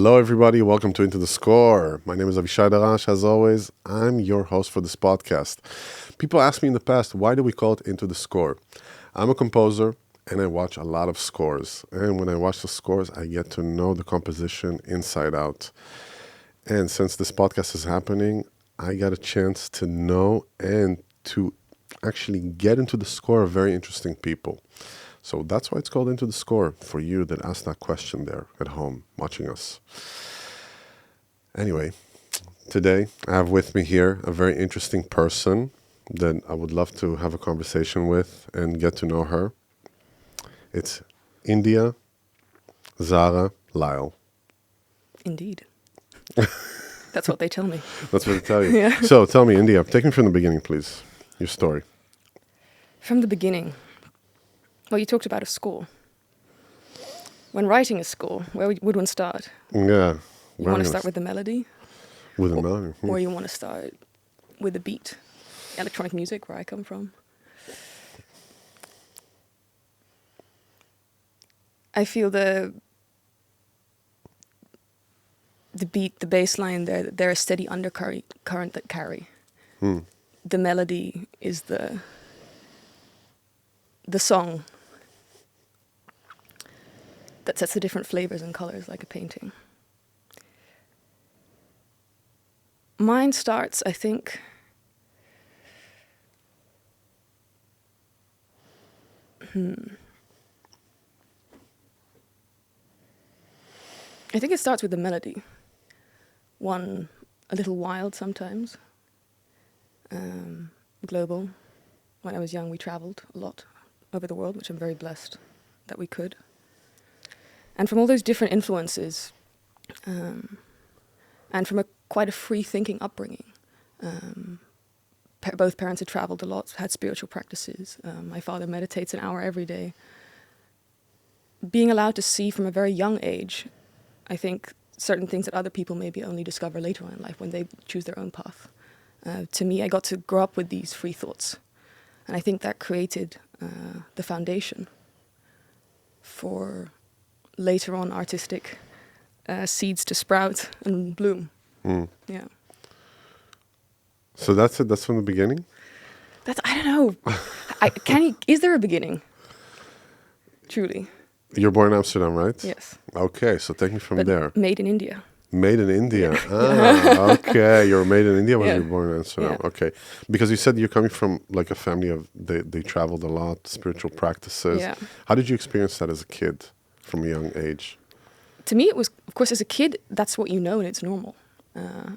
Hello, everybody. Welcome to Into the Score. My name is Avishai Darash. As always, I'm your host for this podcast. People ask me in the past, why do we call it Into the Score? I'm a composer, and I watch a lot of scores. And when I watch the scores, I get to know the composition inside out. And since this podcast is happening, I got a chance to know and to actually get into the score of very interesting people. So that's why it's called Into the Score, for you that asked that question there at home, watching us. Anyway, today I have with me here a very interesting person that I would love to have a conversation with and get to know her. It's India Zahra Lyell. Indeed. That's what they tell me. That's what they tell you. Yeah. So tell me, India, take me from the beginning, please. Your story. From the beginning. Well, you talked about a score. When writing a score, where would one start? Yeah. You want to start with the melody? With the melody. Or you want to start with the beat? Electronic music, where I come from. I feel the beat, the bass line, they're a steady undercurrent that carry. The melody is the song that sets the different flavors and colors like a painting. Mine starts, I think, it starts with the melody. One, a little wild sometimes. Global. When I was young, we traveled a lot over the world, which I'm very blessed that we could. And from all those different influences, and from quite a free-thinking upbringing, both parents had traveled a lot, had spiritual practices. My father meditates an hour every day. Being allowed to see from a very young age, I think, certain things that other people maybe only discover later on in life when they choose their own path. To me, I got to grow up with these free thoughts. And I think that created the foundation for later on artistic seeds to sprout and bloom. Yeah. So that's it? That's from the beginning? I don't know. Is there a beginning? Truly. You're born in Amsterdam, right? Yes. Okay, so take me from there. Made in India. Made in India. Okay. You were made in India when you were born in Amsterdam. Yeah. Okay. Because you said you're coming from like a family of, they traveled a lot, spiritual practices. Yeah. How did you experience that as a kid from a young age? To me, it was, of course, as a kid, that's what you know and it's normal.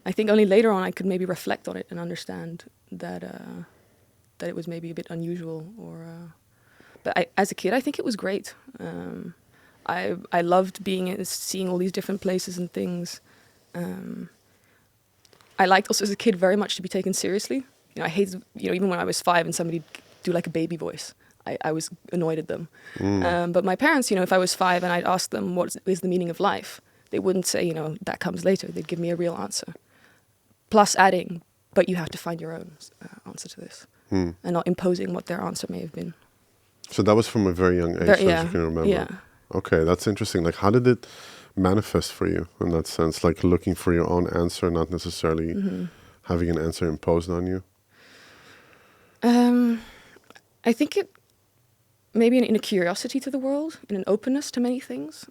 I think only later on I could maybe reflect on it and understand that it was maybe a bit unusual. But as a kid, I think it was great. I loved seeing all these different places and things. I liked also as a kid very much to be taken seriously. I hated, even when I was 5 and somebody do like a baby voice, I was annoyed at them. But my parents, if I was 5 and I'd ask them what is the meaning of life, they wouldn't say, that comes later. They'd give me a real answer. Plus adding, but you have to find your own answer to this. And not imposing what their answer may have been. So that was from a very young age, as you can remember. Yeah. Okay, that's interesting. Like, how did it manifest for you in that sense? Like looking for your own answer, not necessarily having an answer imposed on you? I think it maybe in a curiosity to the world, in an openness to many things.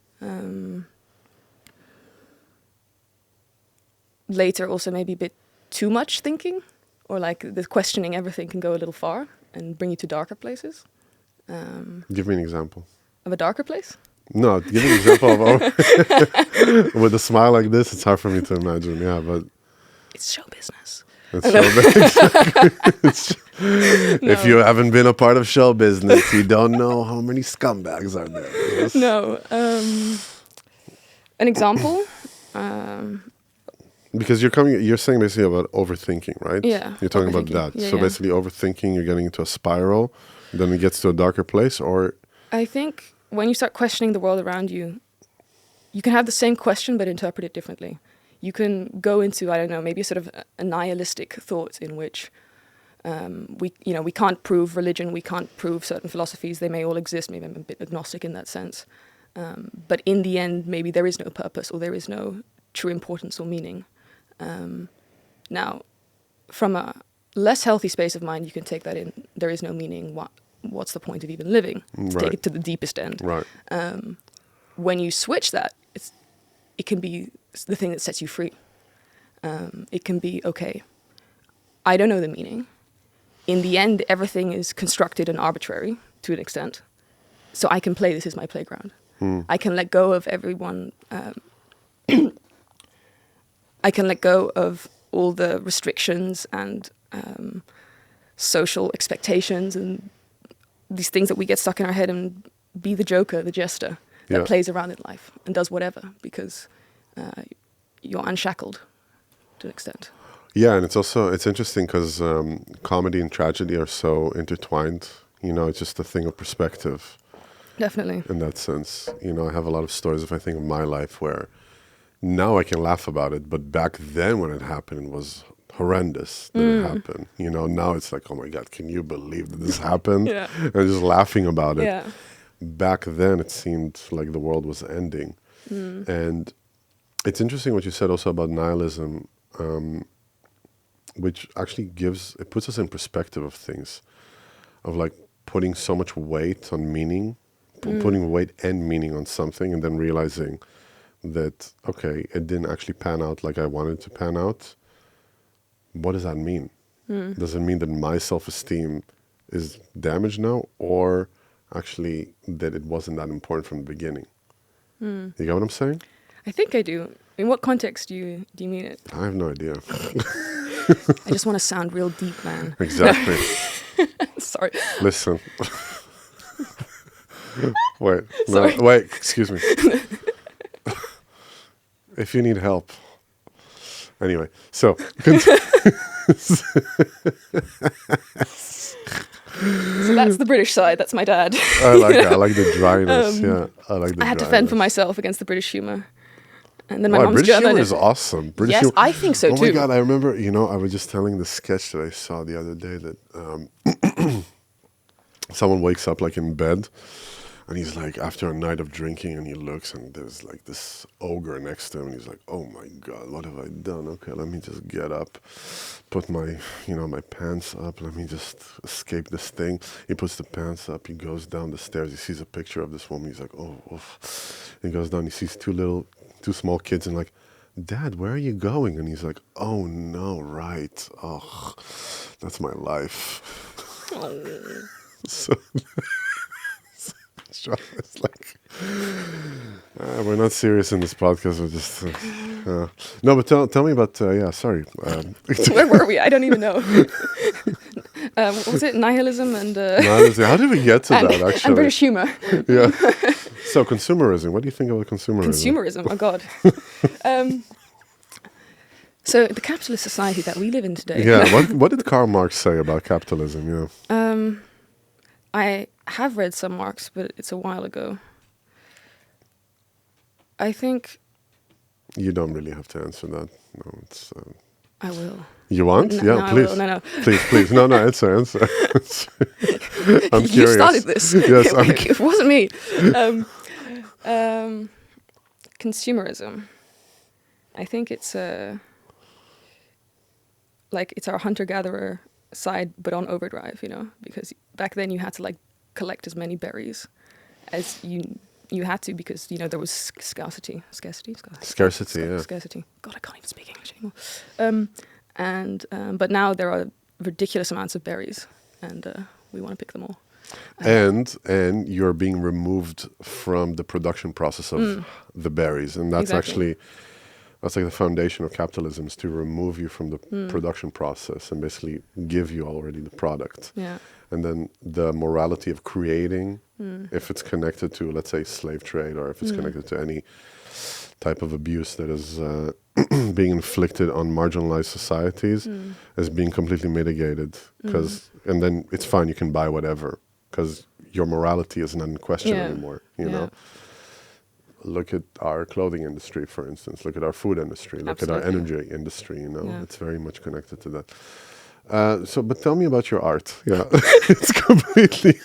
Later also maybe a bit too much thinking, or like the questioning everything can go a little far and bring you to darker places. Give me an example. Of a darker place? No, give me an example of with a smile like this. It's hard for me to imagine. Yeah, but it's show business. It's show business. If you haven't been a part of show business, you don't know how many scumbags are there. Yes. No, an example. Because you're saying basically about overthinking, right? Yeah. You're talking about that. Yeah, so basically, overthinking, you're getting into a spiral. Then it gets to a darker place, or I think when you start questioning the world around you, you can have the same question but interpret it differently. You can go into, I don't know, maybe a sort of a nihilistic thought in which we can't prove religion, we can't prove certain philosophies. They may all exist. Maybe I'm a bit agnostic in that sense. But in the end, maybe there is no purpose, or there is no true importance or meaning. Now, from a less healthy space of mind, you can take that in. There is no meaning. What's the point of even living? To take it to the deepest end. Right. When you switch that, it can be the thing that sets you free. It can be, okay, I don't know the meaning. In the end, everything is constructed and arbitrary to an extent. So I can play, this is my playground. I can let go of everyone. I can let go of all the restrictions and social expectations and these things that we get stuck in our head, and be the joker, the jester that plays around in life and does whatever, because you're unshackled to an extent. Yeah, and it's interesting because comedy and tragedy are so intertwined. You know, it's just a thing of perspective. Definitely. In that sense, you know, I have a lot of stories, if I think of my life, where now I can laugh about it, but back then when it happened, it was horrendous that it happened. You know, now it's like, oh my God, can you believe that this happened? And just laughing about it. Yeah. Back then, it seemed like the world was ending. And it's interesting what you said also about nihilism, which actually puts us in perspective of things, of like putting so much weight on meaning, putting weight and meaning on something, and then realizing that, okay, it didn't actually pan out like I wanted it to pan out. What does that mean? Does it mean that my self-esteem is damaged now, or actually that it wasn't that important from the beginning? You get what I'm saying? I think I do. In what context do you mean it? I have no idea. I just want to sound real deep, man. Exactly. Sorry. Listen. Wait. Sorry. No, wait. Excuse me. If you need help. Anyway, so. So that's the British side. That's my dad. I like that. I like the dryness. I like the I had to dryness. fend for myself against the British humor. And then my Wow, mom's British German. humor is awesome. British Yes, humor. I think so Oh too. my God, I remember, you know, I was just telling the sketch that I saw the other day that someone wakes up like in bed, and he's like, after a night of drinking, and he looks, and there's like this ogre next to him, and he's like, oh my God, what have I done? Okay, let me just get up, put my, you know, my pants up, let me just escape this thing. He puts the pants up, he goes down the stairs, he sees a picture of this woman, he's like, oh, oof. He goes down, he sees two small kids, and like, Dad, where are you going? And he's like, oh no, right. Oh, that's my life. Oh. So it's like, we're not serious in this podcast. We're just no. But tell me about sorry. Where were we? I don't even know. What was it? Nihilism and Nihilism. How did we get to that? Actually, and British humor. Yeah. So consumerism. What do you think about consumerism? Consumerism. Oh God. So the capitalist society that we live in today. Yeah. What did Karl Marx say about capitalism? Yeah. I have read some Marx, but it's a while ago. I think... You don't really have to answer that. No, it's... I will. You want? No, yeah, no, please. No. Please. No, answer. I'm curious. You started this. Yes, it wasn't me. Consumerism. I think it's it's our hunter-gatherer side, but on overdrive, you know, because back then you had to like collect as many berries as you had to, because you know there was scarcity. Yeah. Scarcity. God, I can't even speak English anymore. But now there are ridiculous amounts of berries, and we want to pick them all. And you're being removed from the production process of the berries, and that's actually. That's like the foundation of capitalism, is to remove you from the production process and basically give you already the product. Yeah. And then the morality of creating, if it's connected to, let's say, slave trade, or if it's connected to any type of abuse that is being inflicted on marginalized societies, is being completely mitigated. And then it's fine, you can buy whatever, because your morality is not in question anymore, you know? Look at our clothing industry, for instance. Look at our food industry. Look at our energy industry, you know. Yeah. It's very much connected to that. But tell me about your art. Yeah, it's completely...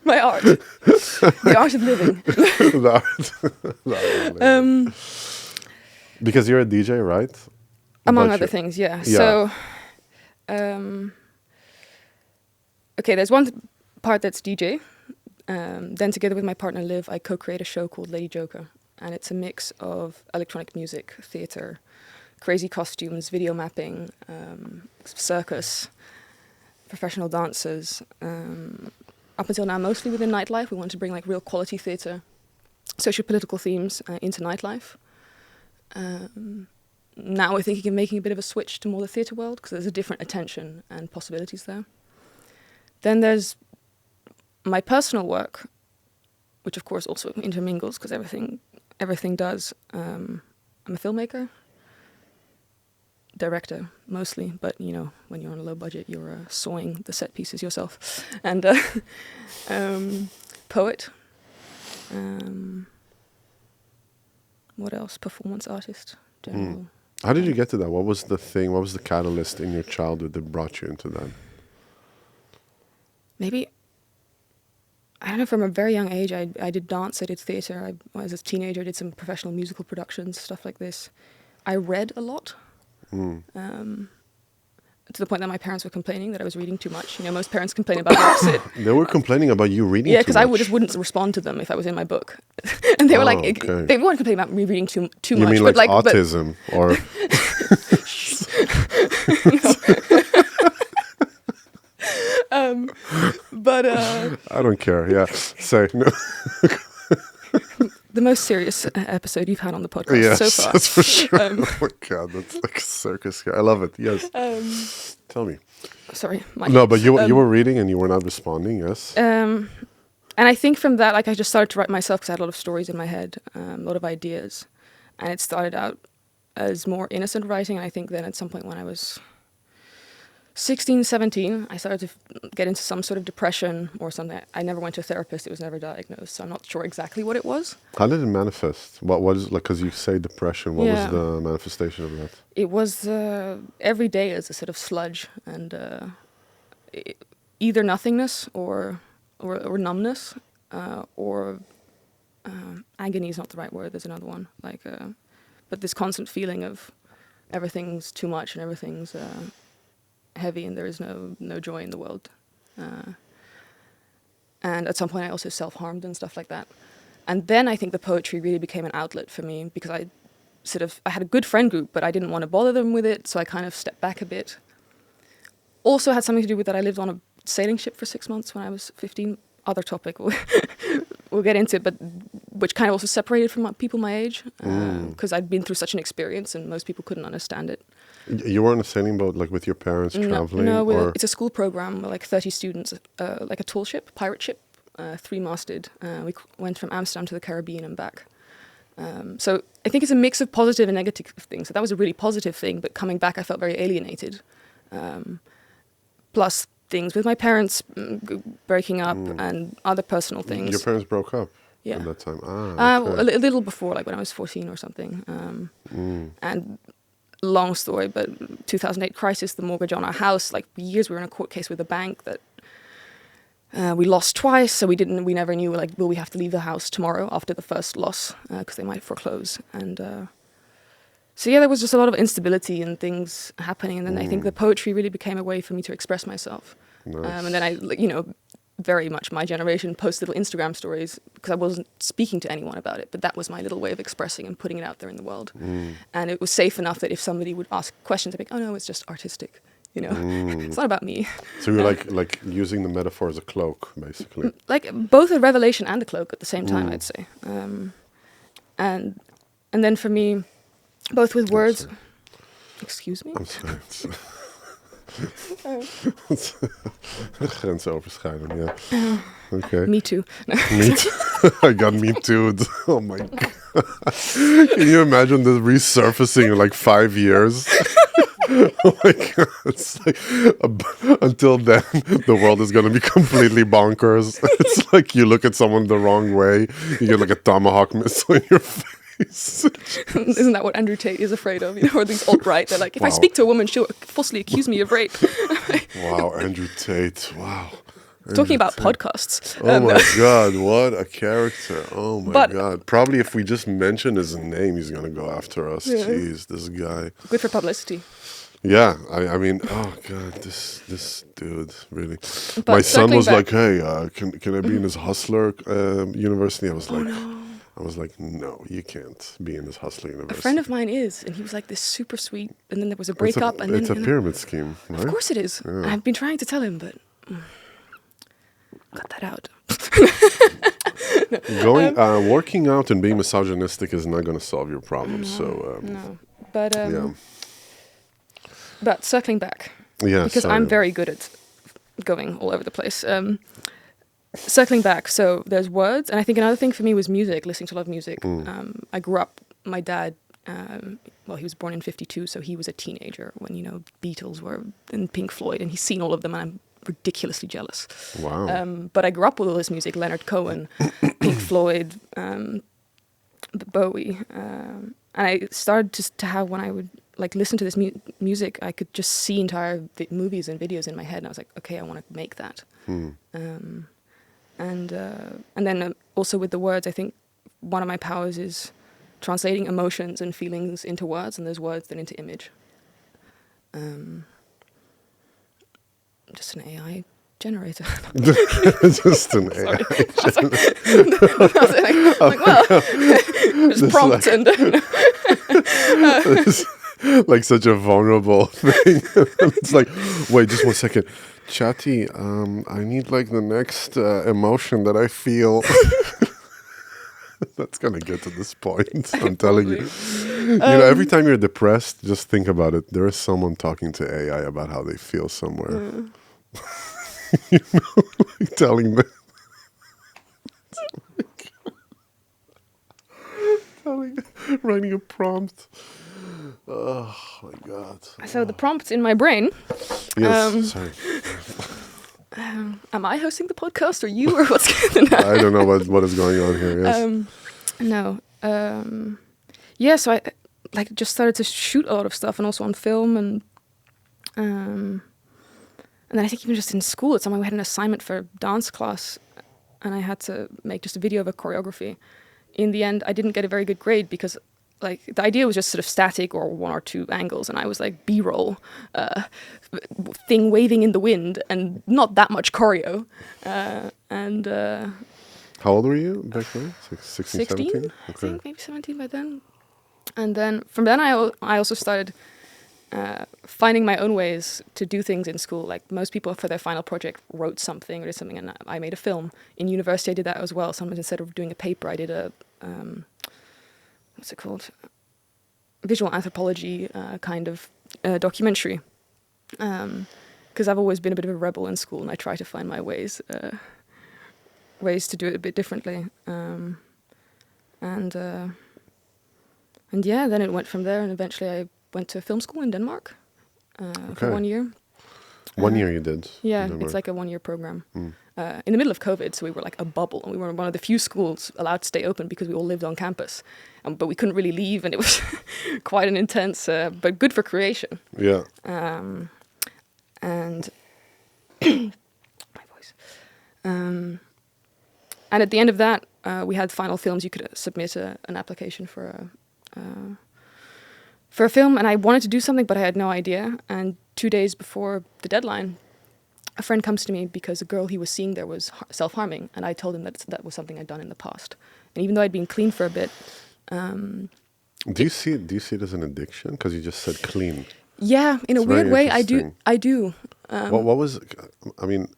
My art. The art of living. The art of living. Because you're a DJ, right? Among But other you- things, yeah. Yeah. So, okay, there's one part that's DJ. Then together with my partner Liv, I co-create a show called Lady Joker. And it's a mix of electronic music, theatre, crazy costumes, video mapping, circus, professional dancers. Up until now, mostly within nightlife. We want to bring like real quality theatre, socio-political themes into nightlife. Now we're thinking of making a bit of a switch to more the theatre world because there's a different attention and possibilities there. Then there's my personal work, which of course also intermingles because everything does. I'm a filmmaker, director mostly, but you know, when you're on a low budget, you're sawing the set pieces yourself, and poet. What else? Performance artist. General. How did you get to that? What was the thing? What was the catalyst in your childhood that brought you into that? Maybe, I don't know, from a very young age, I did dance, I did theatre. As a teenager, I did some professional musical productions, stuff like this. I read a lot, to the point that my parents were complaining that I was reading too much. You know, most parents complain about the opposite. They were complaining about you reading Yeah, too because much. I just wouldn't respond to them if I was in my book. And they were like, okay. they weren't complaining about me reading too You much. mean but like but autism or... I don't care. Yeah, say no. the most serious episode you've had on the podcast Yes, so far. that's for sure. Oh my god, that's like a circus here. I love it. Yes. Tell me. Sorry. No, but you were reading and you were not responding. Yes. And I think from that, like, I just started to write myself because I had a lot of stories in my head, a lot of ideas. And it started out as more innocent writing. And I think then at some point when I was 16, 17, I started to get into some sort of depression or something. I never went to a therapist. It was never diagnosed. So I'm not sure exactly what it was. How did it manifest? What was, like, because you say depression, what was Yeah. the manifestation of that? It was every day as a sort of sludge and either nothingness or numbness or agony is not the right word. There's another one. Like, but this constant feeling of everything's too much and everything's heavy and there is no joy in the world. And at some point I also self-harmed and stuff like that. And then I think the poetry really became an outlet for me because I had a good friend group, but I didn't want to bother them with it, so I kind of stepped back a bit. Also had something to do with that I lived on a sailing ship for 6 months when I was 15. Other topic we'll get into, but which kind of also separated from people my age because I'd been through such an experience and most people couldn't understand it. You were on a sailing boat, like with your parents traveling? No, or? it's a school program, like 30 students, like a tall ship, pirate ship, 3-masted. We went from Amsterdam to the Caribbean and back. So I think it's a mix of positive and negative things. So that was a really positive thing, but coming back I felt very alienated. Plus things with my parents breaking up and other personal things. Your parents broke up Yeah. at that time? A little before, like when I was 14 or something. And long story, but 2008 crisis, the mortgage on our house, like years we were in a court case with a bank that we lost twice, so we never knew, like, will we have to leave the house tomorrow after the first loss because they might foreclose. And so yeah, there was just a lot of instability and things happening, and then I think the poetry really became a way for me to express myself. Nice. And then I, very much my generation, post little Instagram stories because I wasn't speaking to anyone about it, but that was my little way of expressing and putting it out there in the world. And it was safe enough that if somebody would ask questions, I'd be like, oh no, it's just artistic. It's not about me. So you're like using the metaphor as a cloak, basically. Like both a revelation and a cloak at the same time, I'd say. And then for me, both with words. sorry. Excuse me. I'm sorry. Grensoverschrijdend, yeah. Okay. Me too. Me too. I got me too. Oh my god. Can you imagine this resurfacing in like 5 years? Oh my god. It's like, until then, the world is going to be completely bonkers. It's like you look at someone the wrong way, you get like a tomahawk missile in your face. Isn't that what Andrew Tate is afraid of? Or these alt-right, they're like, if I Wow. speak to a woman, she'll falsely accuse me of rape. Wow, Andrew Tate. Wow. Talking about podcasts. Oh my God, what a character. Oh my But- God. Probably if we just mention his name, he's going to go after us. Yeah. Jeez, this guy. Good for publicity. Yeah, I mean, oh God, this dude, really. But My son circling was back- like, hey, can I be in this hustler university? I was Oh like, no. no, you can't be in this hustler A university. friend of mine is, and he was like this super sweet, and then there was a It's breakup, and then it's a pyramid scheme, right? Of course it is. Yeah. I've been trying to tell him, but cut that out. Working out and being misogynistic is not going to solve your problems. So No, but yeah, but circling back, yeah. because sorry. I'm very good at going all over the place. Circling back, so there's words, and I think another thing for me was music, listening to a lot of music. I grew up, my dad, well, he was born in 52, so he was a teenager when, Beatles were and Pink Floyd, and he's seen all of them, and I'm ridiculously jealous. Wow. But I grew up with all this music, Leonard Cohen, Pink Floyd, Bowie, and I started to have, when I would listen to this music, I could just see entire movies and videos in my head, and I was like, okay, I want to make that. And then also with the words, I think one of my powers is translating emotions and feelings into words, and those words then into image. Just an AI generator. Just an AI. Just prompt and Like such a vulnerable thing. It's like, wait, just 1 second. Chatty, I need the next emotion that I feel. That's gonna get to this point. I'm telling you. Every time you're depressed, just think about it. There is someone talking to AI about how they feel somewhere. Telling them. Writing a prompt. Oh my God. so the prompts in my brain. Yes, sorry. Am I hosting the podcast or you, or what's going on? I don't know what is going on here. Yes. No. Yeah, so I just started to shoot a lot of stuff, and also on film, and then I think even just in school, at some point we had an assignment for dance class, and I had to make just a video of a choreography. In the end, I didn't get a very good grade because the idea was just sort of static or one or two angles, and I was like B-roll, thing waving in the wind, and not that much choreo. How old were you back then? 16, 16, 17? I think, maybe 17 by then. And then from then I also started finding my own ways to do things in school. Like most people for their final project wrote something or did something, and I made a film. In university I did that as well. Sometimes instead of doing a paper, I did a, what's it called? Visual anthropology kind of documentary. Because I've always been a bit of a rebel in school, and I try to find my ways to do it a bit differently. And yeah, then it went from there, and eventually I went to film school in Denmark for 1 year. 1 year you did? Yeah, in Denmark. it's like a 1 year program. In the middle of COVID, so we were like a bubble, and we were one of the few schools allowed to stay open because we all lived on campus. But we couldn't really leave, and it was quite an intense, but good for creation. Yeah. And my voice. And at the end of that, we had final films. You could submit an application for a film, and I wanted to do something, but I had no idea. And 2 days before the deadline, a friend comes to me because a girl he was seeing there was self-harming, and I told him that was something I'd done in the past. And even though I'd been clean for a bit, do you see it as an addiction? Because you just said clean. Yeah, in a It's very weird way, I interesting. do. What was? I mean,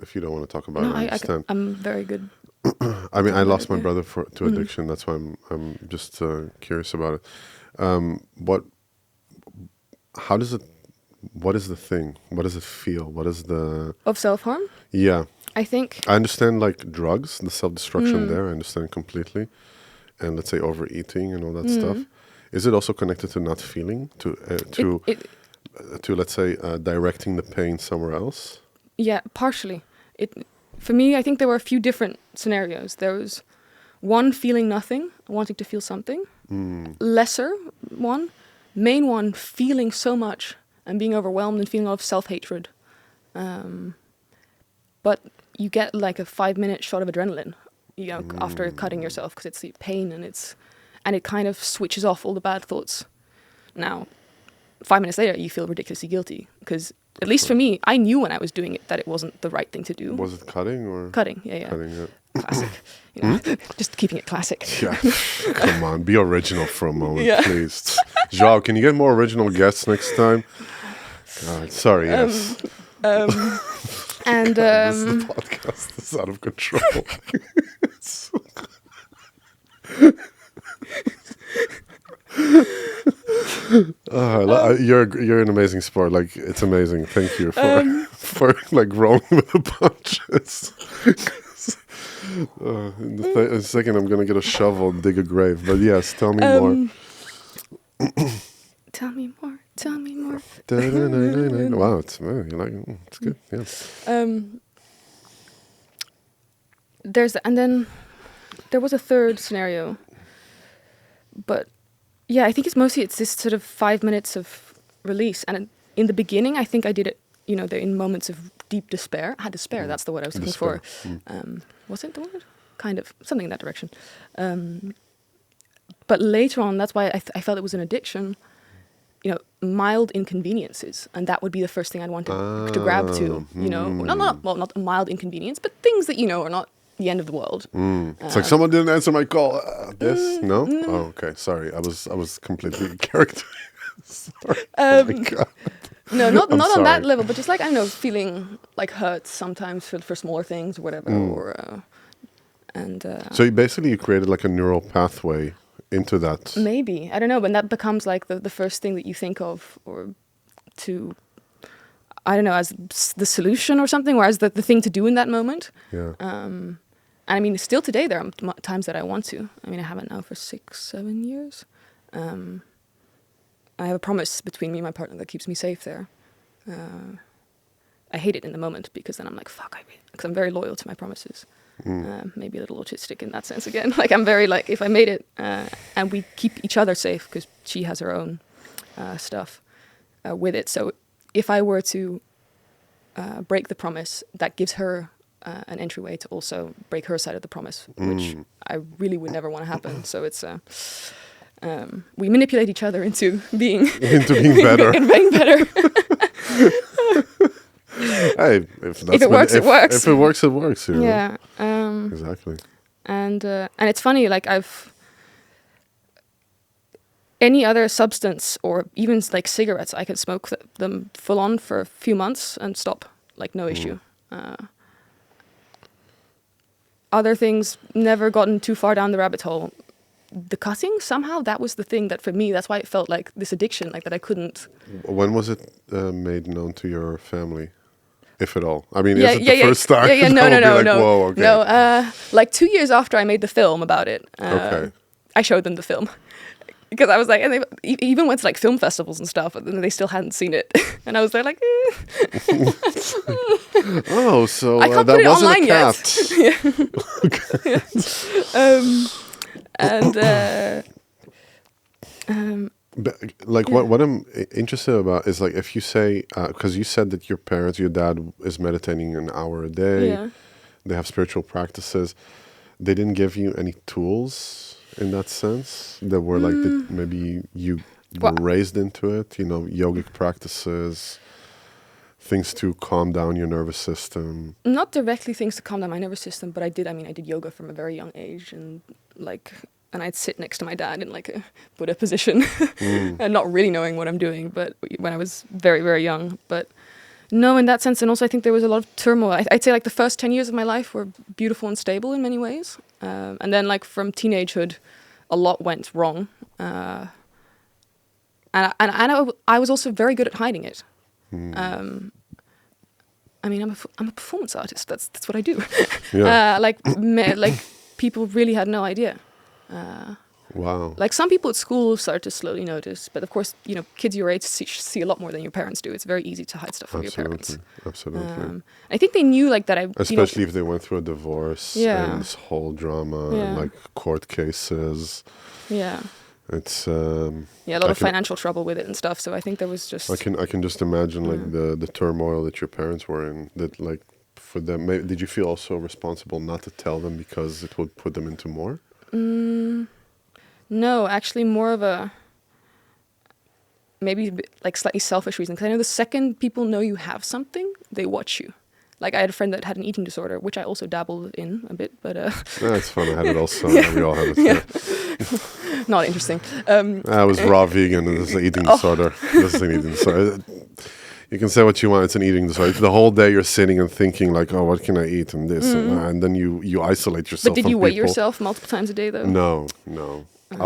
if you don't want to talk about it, I understand. I'm very good. I mean, I lost my brother to addiction. That's why I'm just curious about it. How does it? What is the thing? What does it feel? What is the Of self-harm? Yeah, I think. I understand drugs, the self-destruction there. I understand completely, and let's say overeating and all that stuff. Is it also connected to not feeling, to let's say directing the pain somewhere else? Yeah, partially. For me, I think there were a few different scenarios. There was one, feeling nothing, wanting to feel something. Lesser one. Main one, feeling so much and being overwhelmed and feeling a lot of self-hatred. But you get like a 5-minute shot of adrenaline, after cutting yourself, because it's the pain and it kind of switches off all the bad thoughts. Now, 5 minutes later, you feel ridiculously guilty, because at least for me, I knew when I was doing it that it wasn't the right thing to do. Was it cutting or? Cutting, yeah. Cutting, yeah. Classic. Just keeping it classic. Yeah, come on, be original for a moment, Yeah. please. Joao, can you get more original guests next time? God, sorry, yes. And the podcast is out of control. You're an amazing sport. Like, it's amazing. Thank you for like rolling with the punches. In a second, I'm gonna get a shovel and dig a grave. But yes, tell me more. Tell me more. Tell me more. Wow, it's good. Yeah. And then there was a third scenario, but yeah, I think it's this sort of 5 minutes of release. And in the beginning, I think I did it, in moments of deep despair. I had despair. That's the word I was looking for. Was it the word? Kind of something in that direction. But later on, that's why I felt it was an addiction. Mild inconveniences, and that would be the first thing I'd want to grab to. Not a mild inconvenience, but things that are not the end of the world. It's like someone didn't answer my call. No? Oh, okay. Sorry, I was completely characterized. Oh my God. No, not I'm on sorry. that level, but just like feeling like hurt sometimes for smaller things or whatever. So you created like a neural pathway into that. Maybe, I don't know, but that becomes like the first thing that you think of, or to, I don't know, as the solution or something, or as the thing to do in that moment. Yeah. And I mean, still today there are times that I want to. I mean, I haven't now for 6-7 years. I have a promise between me and my partner that keeps me safe there. I hate it in the moment, because then I'm like, fuck, because I'm very loyal to my promises. Maybe a little autistic in that sense again. Like, I'm very like, if I made it, and we keep each other safe, because she has her own stuff with it. So if I were to break the promise, that gives her an entryway to also break her side of the promise, which I really would never want to happen. So it's we manipulate each other into being better. and being better. Hey, if it works, it works. If it works, it works. Yeah. Exactly. And it's funny, like any other substance, or even like cigarettes, I can smoke them full on for a few months and stop, like no issue. Other things, never gotten too far down the rabbit hole. The cutting, somehow that was the thing that for me, that's why it felt like this addiction, like that I couldn't. When was it made known to your family? If at all. I mean, is it the first time? No. Whoa, okay. No, like 2 years after I made the film about it, okay. I showed them the film. Because I was like, and they even went to like film festivals and stuff, and they still hadn't seen it. And I was there like, Oh, so I can't that put it wasn't online a cat. Yet. But, like, what I'm interested about is, like, if you say, because you said that your dad is meditating an hour a day, they have spiritual practices, they didn't give you any tools in that sense that were like, maybe you were raised into it, yogic practices, things to calm down your nervous system? Not directly things to calm down my nervous system, but I did yoga from a very young age, and I'd sit next to my dad in like a Buddha position and not really knowing what I'm doing, but when I was very, very young. But no, in that sense. And also I think there was a lot of turmoil. I'd say like the first 10 years of my life were beautiful and stable in many ways. And then like from teenagehood, a lot went wrong. And I was also very good at hiding it. I mean, I'm a performance artist. That's what I do. Yeah. Like people really had no idea. Wow. Like some people at school start to slowly notice, but of course, kids your age see a lot more than your parents do. It's very easy to hide stuff from your parents. Absolutely. I think they knew like that. Especially if they went through a divorce and this whole drama and like court cases. Yeah. It's a lot of financial trouble with it and stuff. So I think there was just. I can just imagine like the turmoil that your parents were in. That like for them? Maybe, did you feel also responsible not to tell them because it would put them into more? No, actually more of a maybe a bit, like slightly selfish reason. Because I know the second people know you have something, they watch you. Like I had a friend that had an eating disorder, which I also dabbled in a bit, but Yeah, it's fun. I had it also. Yeah. We all had it. Yeah. Yeah. Not interesting. I was raw vegan, and it's an eating disorder. This is an eating disorder. You can say what you want. It's an eating disorder. The whole day you're sitting and thinking like, "Oh, what can I eat?" and this and that, and then you isolate yourself. But did from you weigh people. yourself multiple times a day though? No, no.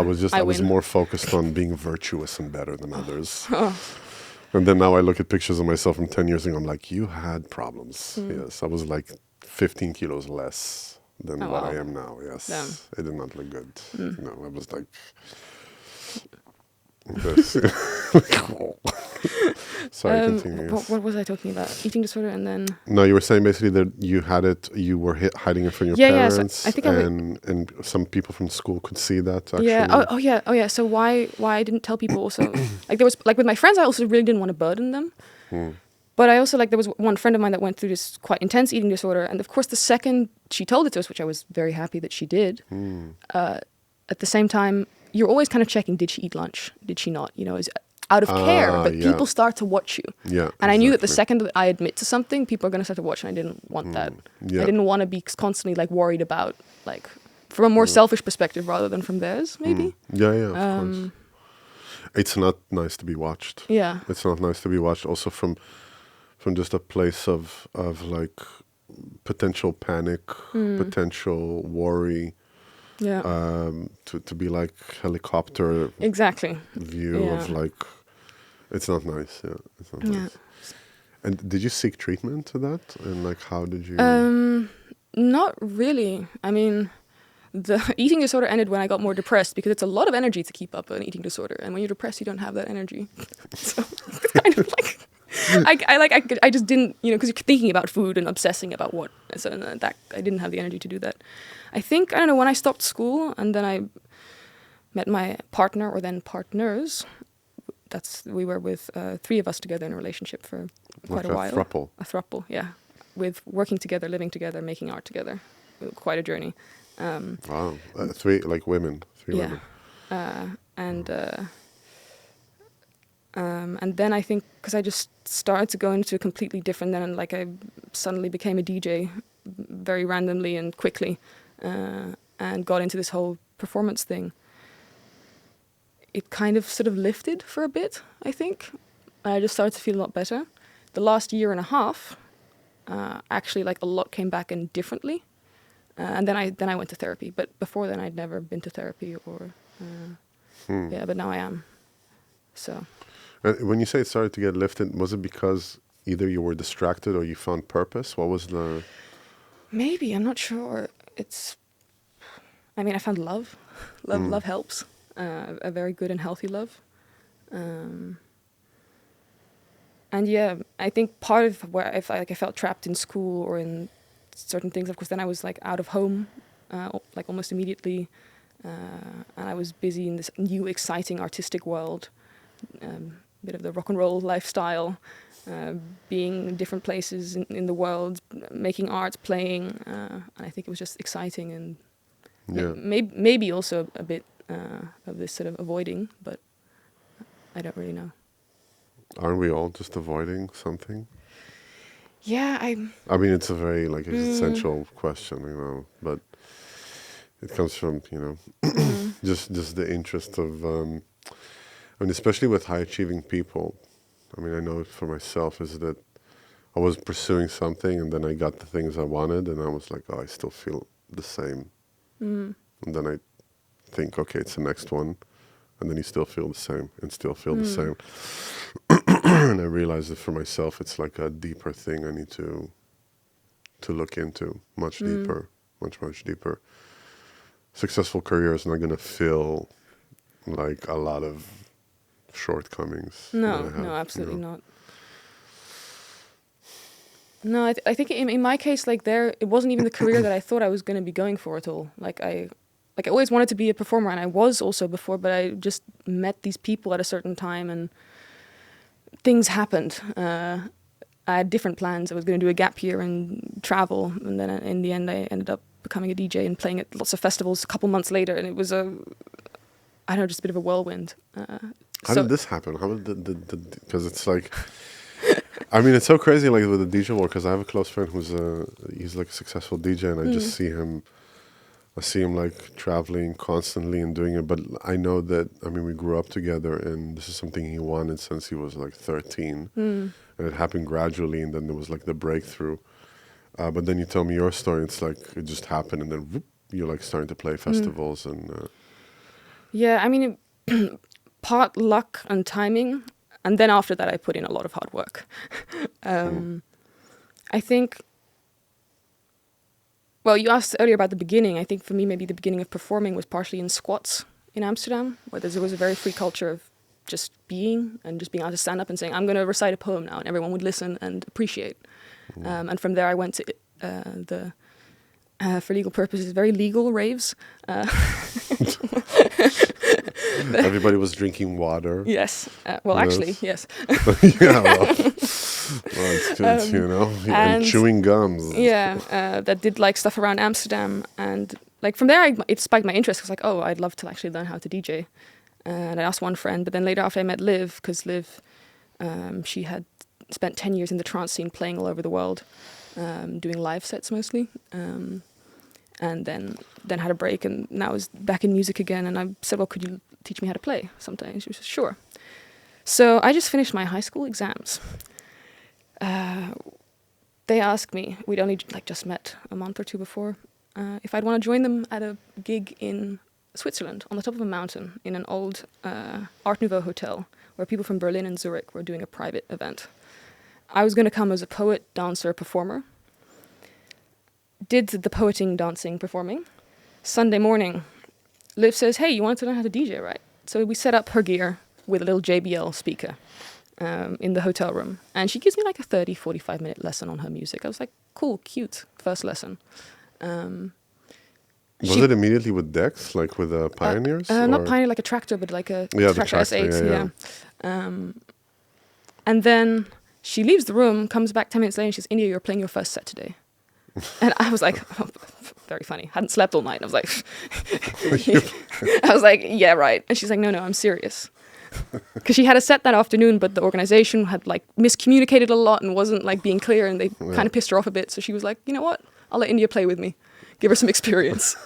I was win. more focused on being virtuous and better than others. Oh. And then now I look at pictures of myself from 10 years ago. I'm like, you had problems. Yes, I was like 15 kilos less than what I am now. Yes, Damn. it did not look good. No, I was like this. Sorry, continue. What was I talking about? Eating disorder, and then No, you were saying basically that you had it. You were hiding it from your Yeah, so parents, I think and some people from school could see that. Actually. yeah. Oh yeah. So why I didn't tell people also? Like there was like with my friends, I also really didn't want to burden them. But I also like there was one friend of mine that went through this quite intense eating disorder, and of course the second she told it to us, which I was very happy that she did. At the same time, you're always kind of checking: did she eat lunch? Did she not? You know, is out of care, but yeah. people start to watch you. Yeah, and I knew that the exactly. second that I admit to something, people are going to start to watch, and I didn't want that. Yeah. I didn't want to be constantly like worried about like from a more selfish perspective rather than from theirs, maybe. Yeah, of course. It's not nice to be watched. Yeah. It's not nice to be watched. Also from just a place of like potential panic, potential worry. Yeah. To be like helicopter Exactly. view of Yeah. like, it's not nice. Yeah, it's not Yeah. nice. And did you seek treatment to that? And like, how did you? Not really. I mean, the eating disorder ended when I got more depressed because it's a lot of energy to keep up an eating disorder, and when you're depressed, you don't have that energy. So it's kind of like I just didn't, you know, because you're thinking about food and obsessing about what. So that I didn't have the energy to do that. I think I don't know when I stopped school and then I met my partner or then partners. We were with 3 of us together in a relationship for quite a while. Throuple. A throuple, yeah. With working together, living together, making art together. Quite a journey. Wow, 3 like women. 3 Yeah. women. And then I think because I just started to go into a completely different. Then like I suddenly became a DJ very randomly and quickly, and got into this whole performance thing. It kind of sort of lifted for a bit, I think. I just started to feel a lot better. The last year and a half, actually, like a lot came back in differently, and then I went to therapy. But before then, I'd never been to therapy or, yeah. But now I am. So. When you say it started to get lifted, was it because either you were distracted or you found purpose? What was the? Maybe, I'm not sure. I mean, I found love. Love helps. A very good and healthy love. And yeah, I think part of where I felt trapped in school or in certain things, of course, then I was like out of home, like almost immediately. And I was busy in this new, exciting artistic world. Bit of the rock and roll lifestyle, being in different places in the world, making art, playing. And I think it was just exciting and maybe also a bit of this sort of avoiding, but I don't really know. Aren't we all just avoiding something? Yeah, I mean, it's a very like existential question, you know, but it comes from, you know, just the interest of, I mean, especially with high achieving people. I mean, I know it for myself is that I was pursuing something and then I got the things I wanted and I was like, oh, I still feel the same. And then I think, okay, it's the next one. And then you still feel the same and still feel the same. And I realized that for myself, it's like a deeper thing I need to look into much deeper, much deeper. Successful career is not going to fill like a lot of shortcomings. No, absolutely not. No, I think in my case, like it wasn't even the career that I thought I was going to be going for at all. Like I always wanted to be a performer, and I was also before, but I just met these people at a certain time, and things happened. I had different plans. I was going to do a gap year and travel, and then in the end, I ended up becoming a DJ and playing at lots of festivals a couple months later, and it was just a bit of a whirlwind. How did this happen? How did because it's like, I mean, it's so crazy, like with the DJ world. Because I have a close friend he's like a successful DJ, and I just see him. I see him like traveling constantly and doing it. But I know that, I mean, we grew up together, and this is something he wanted since he was like 13, and it happened gradually, and then there was like the breakthrough. But then you tell me your story. It's like it just happened, and then whoop, you're like starting to play festivals and. Yeah, I mean, part luck and timing, and then after that, I put in a lot of hard work. I think. Well, you asked earlier about the beginning. I think for me, maybe the beginning of performing was partially in squats in Amsterdam, where there was a very free culture of just being able to stand up and saying, "I'm going to recite a poem now," and everyone would listen and appreciate. And from there, I went to for legal purposes, very legal raves. Everybody was drinking water. Yes. Well, actually, yes. Yeah, well, it's good, you know, and chewing gums. Yeah, that did like stuff around Amsterdam, and like from there, it spiked my interest. Cause like, oh, I'd love to actually learn how to DJ. And I asked one friend, but then later after I met Liv, because Liv, she had spent 10 years in the trance scene, playing all over the world, doing live sets mostly. And then had a break, and now is back in music again. And I said, well, could you teach me how to play sometime? And she said, sure. So I just finished my high school exams. They asked me, we'd only like just met a month or two before, if I'd want to join them at a gig in Switzerland on the top of a mountain in an old Art Nouveau hotel where people from Berlin and Zurich were doing a private event. I was going to come as a poet, dancer, performer. Did the poeting, dancing, performing. Sunday morning, Liv says, hey, you want to learn how to DJ, right? So we set up her gear with a little JBL speaker in the hotel room. And she gives me like a 30, 45-minute lesson on her music. I was like, cool, cute, first lesson. Was it immediately with decks, like with Pioneers? Not Pioneer, like a tractor, but like a tractor S8. Yeah. And then she leaves the room, comes back 10 minutes later, and she says, India, you're playing your first set today. And I was like, oh, very funny. Hadn't slept all night. And I was like, yeah, right. And she's like, no, I'm serious. Because she had a set that afternoon, but the organization had like miscommunicated a lot and wasn't like being clear, and they kind of pissed her off a bit. So she was like, you know what? I'll let India play with me. Give her some experience.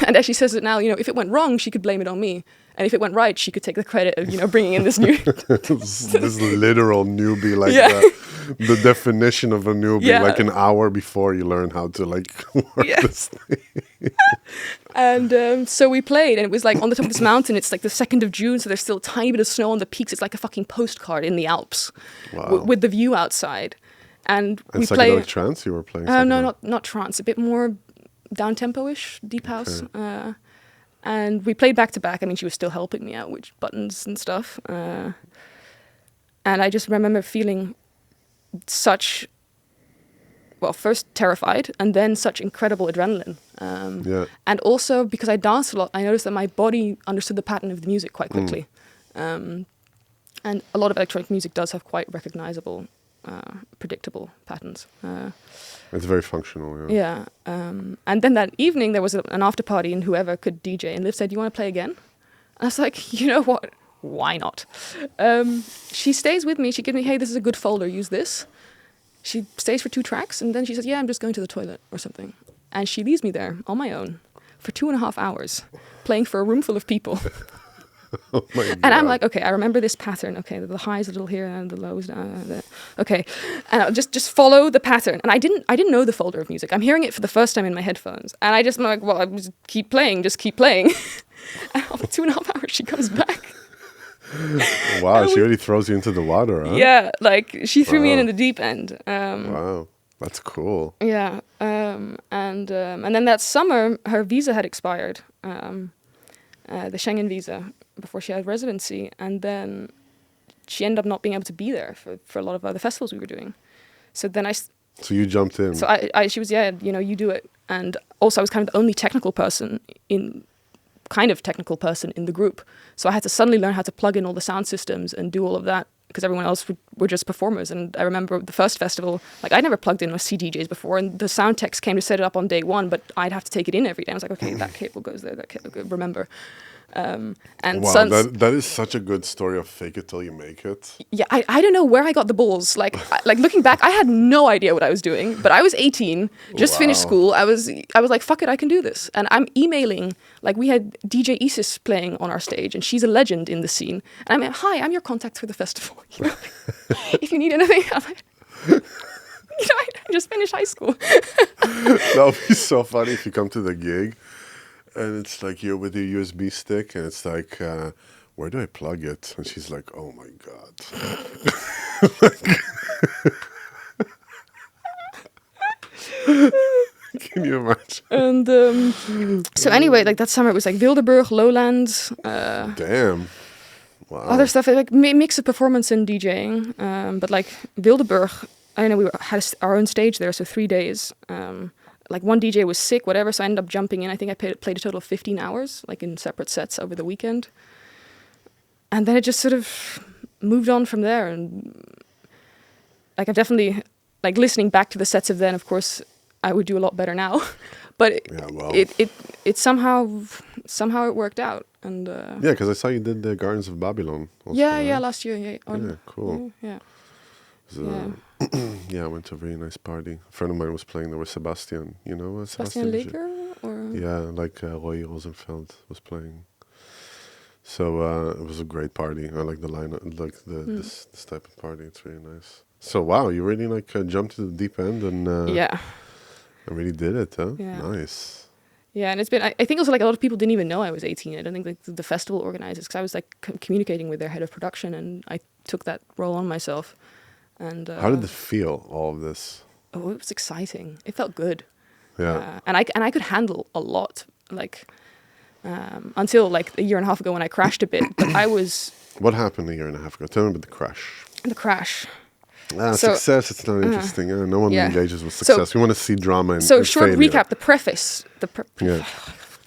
And as she says it now, you know, if it went wrong, she could blame it on me. And if it went right, she could take the credit of, you know, bringing in this new... this literal newbie, like the definition of a newbie, like an hour before you learn how to like work this thing. And so we played, and it was like on the top of this mountain. It's like the 2nd of June, so there's still a tiny bit of snow on the peaks. It's like a fucking postcard in the Alps with the view outside. And we played... psychedelic trance you were playing? No, not trance. A bit more down-tempo-ish, deep house. Okay. And we played back-to-back. I mean, she was still helping me out with buttons and stuff. And I just remember feeling such, well, first terrified, and then such incredible adrenaline. And also, because I danced a lot, I noticed that my body understood the pattern of the music quite quickly. And a lot of electronic music does have quite recognizable, predictable patterns. It's very functional, yeah. And then that evening there was an after party, and whoever could DJ, and Liv said, you want to play again? And I was like, you know what? Why not? She stays with me. She gives me, hey, this is a good folder. Use this. She stays for 2 tracks, and then she says, yeah, I'm just going to the toilet or something. And she leaves me there on my own for 2.5 hours, playing for a room full of people. Oh my God. And I'm like, okay, I remember this pattern. Okay, the highs a little here and the lows down. Okay, and I'll just follow the pattern. And I didn't know the folder of music. I'm hearing it for the first time in my headphones, and I'm like, well, I just keep playing. And after 2.5 hours, she comes back. Wow, she really throws you into the water, huh? Yeah, like she threw me in the deep end. Wow, that's cool. Yeah, and then that summer, her visa had expired, the Schengen visa, before she had residency, and then she ended up not being able to be there for a lot of other festivals we were doing. So then So you jumped in. So she was, you do it. And also I was kind of the only technical person in the group. So I had to suddenly learn how to plug in all the sound systems and do all of that because everyone else were just performers. And I remember the first festival, like I never plugged in my CDJs before, and the sound techs came to set it up on day one, but I'd have to take it in every day. I was like, okay, that cable goes there, that cable goes, remember. And Wow, that is such a good story of fake it till you make it. yeah, I don't know where I got the balls. Like looking back, I had no idea what I was doing. But I was 18, just finished school. I was like, fuck it, I can do this. And I'm emailing. Like we had DJ Isis playing on our stage, and she's a legend in the scene. And I'm like, hi, I'm your contact for the festival. You know, if you need anything, I'm like, I just finished high school. That would be so funny if you come to the gig. And it's like you're with your USB stick, and it's like, where do I plug it? And she's like, oh my God. Can you imagine? And so anyway, like that summer it was like Wildeburg, Lowlands. Damn. Wow. Other stuff, like mix of performance and DJing. But like Wildeburg, I know we had our own stage there, so 3 days. Like one DJ was sick, whatever, so I ended up jumping in. I think I played a total of 15 hours, like in separate sets over the weekend. And then it just sort of moved on from there. And like I've definitely, like listening back to the sets of then, of course, I would do a lot better now. But it somehow it worked out. And yeah, because I saw you did the Gardens of Babylon also, yeah, right? last year. Yeah, Yeah, cool. Yeah. Yeah, I went to a really nice party. A friend of mine was playing there with Sebastian. You know Sebastian Leger? Or? Yeah, like Roy Rosenfeld was playing. So it was a great party. I like the lineup, like this type of party. It's really nice. So wow, you really like jumped to the deep end and yeah, I really did it, huh? Yeah. Nice. Yeah, and it's been. I think also like a lot of people didn't even know I was 18. I don't think like the festival organizers, because I was like communicating with their head of production, and I took that role on myself. And how did it feel, all of this? Oh, it was exciting. It felt good. Yeah. And I could handle a lot, like until like a year and a half ago when I crashed a bit. But I was. What happened a year and a half ago? Tell me about the crash. The crash. Success, it's not interesting. No one engages with success. We want to see drama and so short failure. recap, the preface.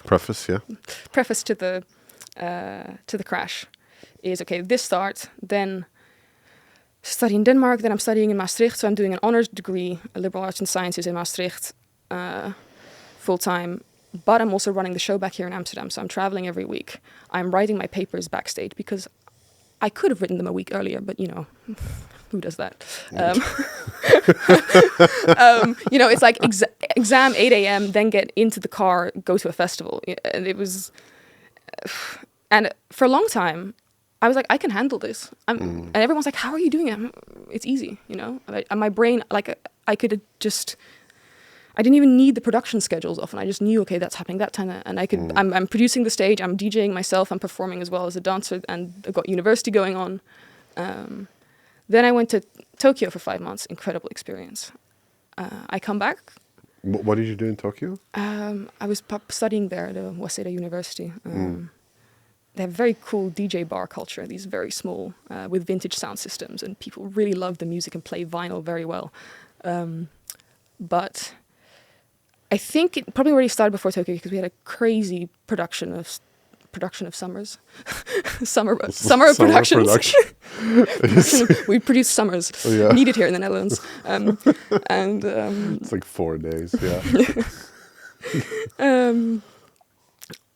Preface, yeah. Preface to the crash is, okay, this start, then study in Denmark, then I'm studying in Maastricht, so I'm doing an honors degree, a liberal arts and sciences in Maastricht, full-time, but I'm also running the show back here in Amsterdam, so I'm traveling every week. I'm writing my papers backstage because I could have written them a week earlier, but you know, who does that? You know, it's like exam 8 a.m., then get into the car, go to a festival. And it was... And for a long time, I was like, I can handle this. And everyone's like, how are you doing it? It's easy, you know? And my brain, like, I could just... I didn't even need the production schedules often. I just knew, okay, that's happening that time. And I could... I'm producing the stage, I'm DJing myself, I'm performing as well as a dancer, and I've got university going on. Then I went to Tokyo for 5 months. Incredible experience. I come back. What did you do in Tokyo? I was studying there at Waseda University. They have very cool DJ bar culture. These very small, with vintage sound systems, and people really love the music and play vinyl very well. But I think it probably already started before Tokyo because we had a crazy production of summers. summer productions. We produce summers. Oh, yeah. Needed here in the Netherlands. And it's like 4 days, yeah.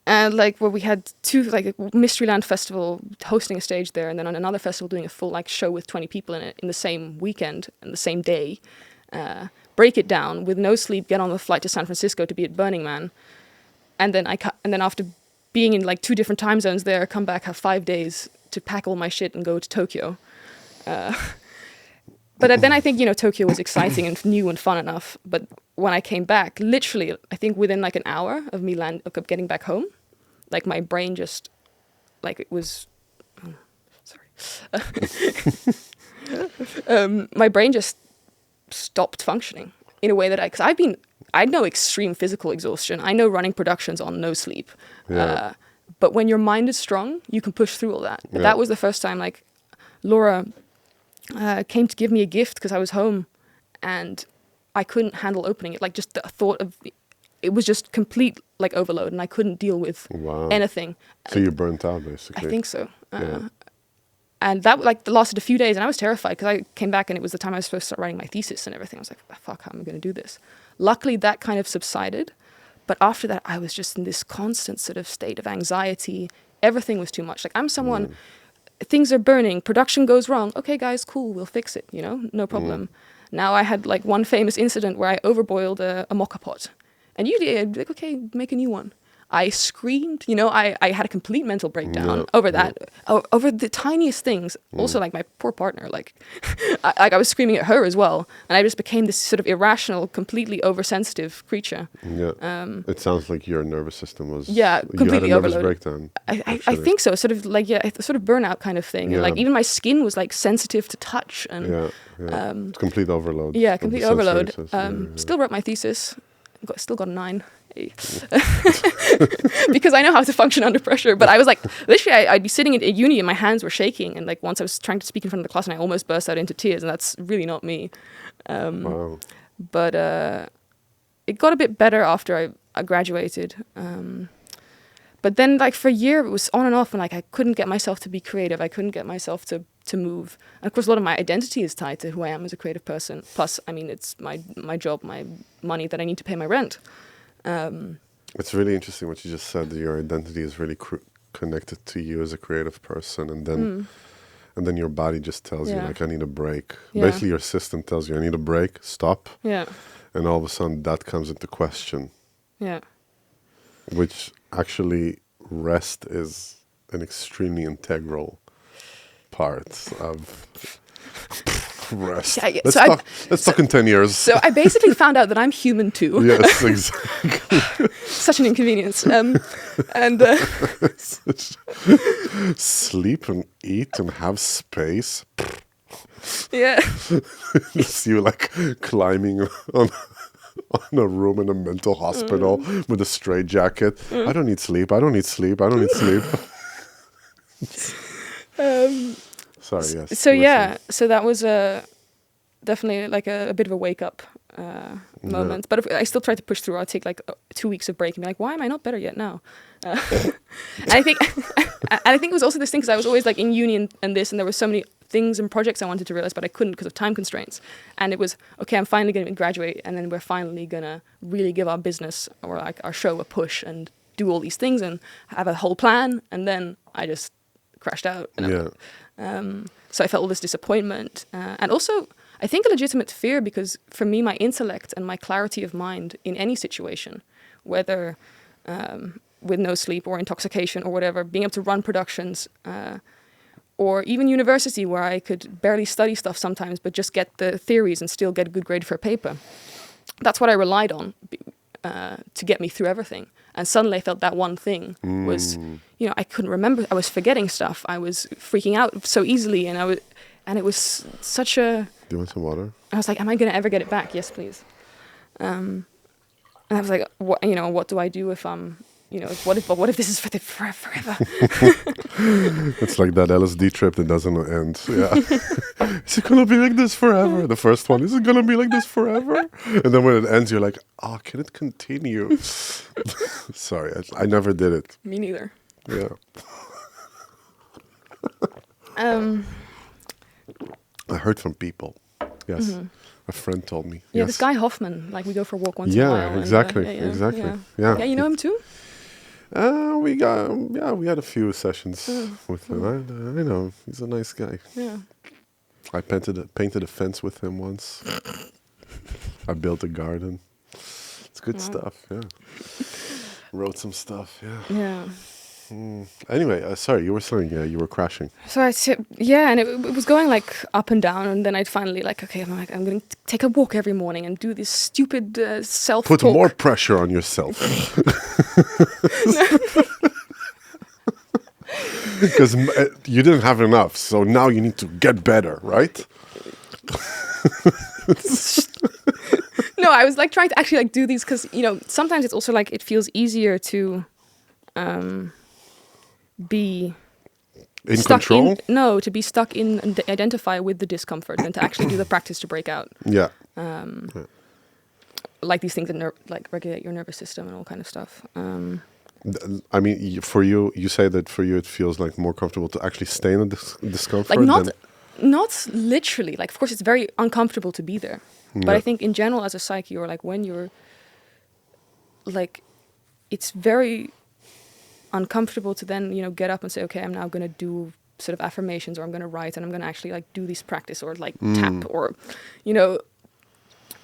And like where we had two, like a Mysteryland festival hosting a stage there, and then on another festival doing a full like show with 20 people in it in the same weekend and the same day. Break it down with no sleep, get on the flight to San Francisco to be at Burning Man, and then after being in like 2 different time zones there, come back, have 5 days to pack all my shit and go to Tokyo. But then I think, you know, Tokyo was exciting and new and fun enough. But when I came back, literally, I think within like an hour of me getting back home, like my brain just, like it was, my brain just stopped functioning in a way that I know extreme physical exhaustion. I know running productions on no sleep. Yeah. But when your mind is strong, you can push through all that. But that was the first time, like, Laura came to give me a gift because I was home and I couldn't handle opening it. Like, just the thought of it was just complete, like, overload, and I couldn't deal with anything. So you burnt out, basically. I think so. And that like lasted a few days, and I was terrified because I came back and it was the time I was supposed to start writing my thesis and everything. I was like, fuck, how am I going to do this? Luckily, that kind of subsided. But after that, I was just in this constant sort of state of anxiety. Everything was too much. Like, I'm someone, things are burning, production goes wrong. Okay, guys, cool, we'll fix it, you know, no problem. Now I had like one famous incident where I overboiled a mocha pot. And usually I'd be like, okay, make a new one. I screamed, you know, I had a complete mental breakdown over that, over the tiniest things. Also, like my poor partner, like, I was screaming at her as well. And I just became this sort of irrational, completely oversensitive creature. Yeah. It sounds like your nervous system was... completely you had a nervous overloaded. breakdown. I think so. Sort of like, sort of burnout kind of thing. And like even my skin was like sensitive to touch. And complete overload. Yeah, complete overload. Yeah. Still wrote my thesis. Still got a 9. Because I know how to function under pressure. But I was like, literally, I'd be sitting at uni and my hands were shaking. And like once I was trying to speak in front of the class and I almost burst out into tears. And that's really not me. Wow. But it got a bit better after I graduated. But then like for a year, it was on and off. And like I couldn't get myself to be creative. I couldn't get myself to move. And of course, a lot of my identity is tied to who I am as a creative person. Plus, I mean, it's my job, my money that I need to pay my rent. It's really interesting what you just said. Your identity is really connected to you as a creative person, and then your body just tells you like, I need a break. Basically, your system tells you, I need a break. Stop. Yeah. And all of a sudden, that comes into question. Yeah. Which actually, rest is an extremely integral part of rest. Yeah, let's talk in 10 years. So I basically found out that I'm human too. Yes, exactly. Such an inconvenience. And sleep and eat and have space. Yeah. See you like climbing on a room in a mental hospital with a straitjacket. I don't need sleep. I don't need sleep. I don't need sleep. Sorry, yes. So that was definitely like a bit of a wake up moment. But if I still try to push through. I'll take like 2 weeks of break and be like, why am I not better yet now? And I think it was also this thing because I was always like in uni and this, and there were so many things and projects I wanted to realize, but I couldn't because of time constraints. And it was, okay, I'm finally going to graduate, and then we're finally going to really give our business or like our show a push and do all these things and have a whole plan. And then I just crashed out. So I felt all this disappointment. And also, I think a legitimate fear, because for me, my intellect and my clarity of mind in any situation, whether with no sleep or intoxication or whatever, being able to run productions, or even university where I could barely study stuff sometimes, but just get the theories and still get a good grade for a paper. That's what I relied on to get me through everything. And suddenly I felt that one thing was, you know, I couldn't remember. I was forgetting stuff. I was freaking out so easily, and it was such a... Do you want some water? I was like, am I going to ever get it back? Yes, please. And I was like, what do I do if I'm, what if this is forever? It's like that LSD trip that doesn't end. Yeah. Is it going to be like this forever? The first one, is it going to be like this forever? And then when it ends, you're like, oh, can it continue? Sorry, I never did it. Me neither. Yeah. I heard from people. Yes. Mm-hmm. A friend told me. Yeah, yes. This guy Hoffman, like we go for a walk once in a while. Exactly. Yeah, you know him too? We had a few sessions with him. I know, he's a nice guy. Yeah. I painted a fence with him once. I built a garden. It's good stuff, yeah. Wrote some stuff, yeah. Yeah. Anyway, sorry, you were saying you were crashing. So and it was going like up and down, and then I'd finally I'm going to take a walk every morning and do this stupid self-talk. Put more pressure on yourself. Because you didn't have enough, so now you need to get better, right? No, I was like trying to actually like do these because sometimes it's also like it feels easier to be in control. To be stuck in and identify with the discomfort than to actually do the practice to break out. Yeah. Like these things that like regulate your nervous system and all kind of stuff. I mean, for you, you say that for you it feels like more comfortable to actually stay in the discomfort. Like than, not literally. Like of course it's very uncomfortable to be there, but I think in general as a psyche, or like when you're like, it's very uncomfortable to then get up and say, okay, I'm now going to do sort of affirmations, or I'm going to write, and I'm going to actually like do this practice, or like tap, or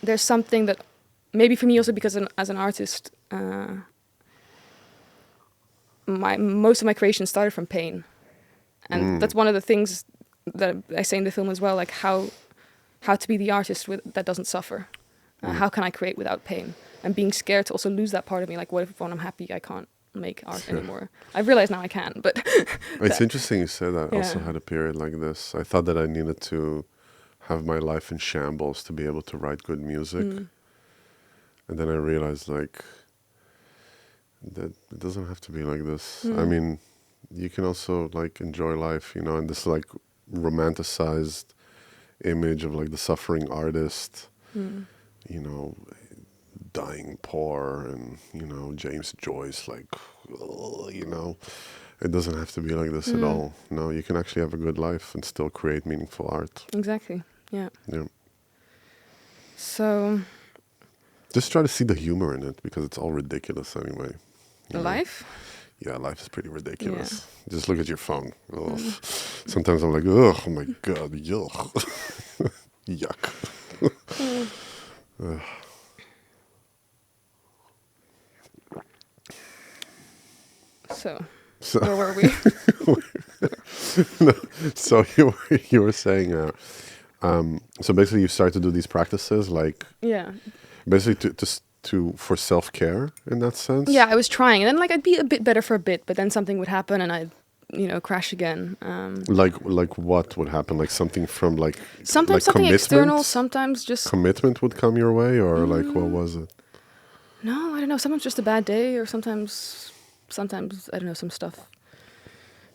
there's something that maybe for me also, because as an artist, most of my creation started from pain, and that's one of the things that I say in the film as well, like how to be the artist that doesn't suffer. How can I create without pain? And being scared to also lose that part of me. Like, what if when I'm happy I can't make art anymore? I've realized now I can, but it's interesting you said that. I also Yeah. had a period like this. I thought that I needed to have my life in shambles to be able to write good music. And then I realized, like, that it doesn't have to be like this. I mean, you can also, like, enjoy life, and this, like, romanticized image of, like, the suffering artist, dying poor, and, James Joyce, like, it doesn't have to be like this at all. No, you can actually have a good life and still create meaningful art. Exactly. Yeah. Yeah. So Just try to see the humor in it, because it's all ridiculous anyway. life. Yeah, life is pretty ridiculous. Just look at your phone. Ugh. Sometimes I'm like, oh my God, yuck. Yuck. Ugh. So where were we? No, so you were saying, so basically you start to do these practices, like Yeah. basically to for self-care in that sense. Yeah, I was trying, and then like I'd be a bit better for a bit, but then something would happen, and I'd crash again. Like what would happen? Like something from like Sometimes like something external, commitment? sometimes just Commitment would come your way, or like what was it? no, I don't know. Sometimes just a bad day, or sometimes I don't know, some stuff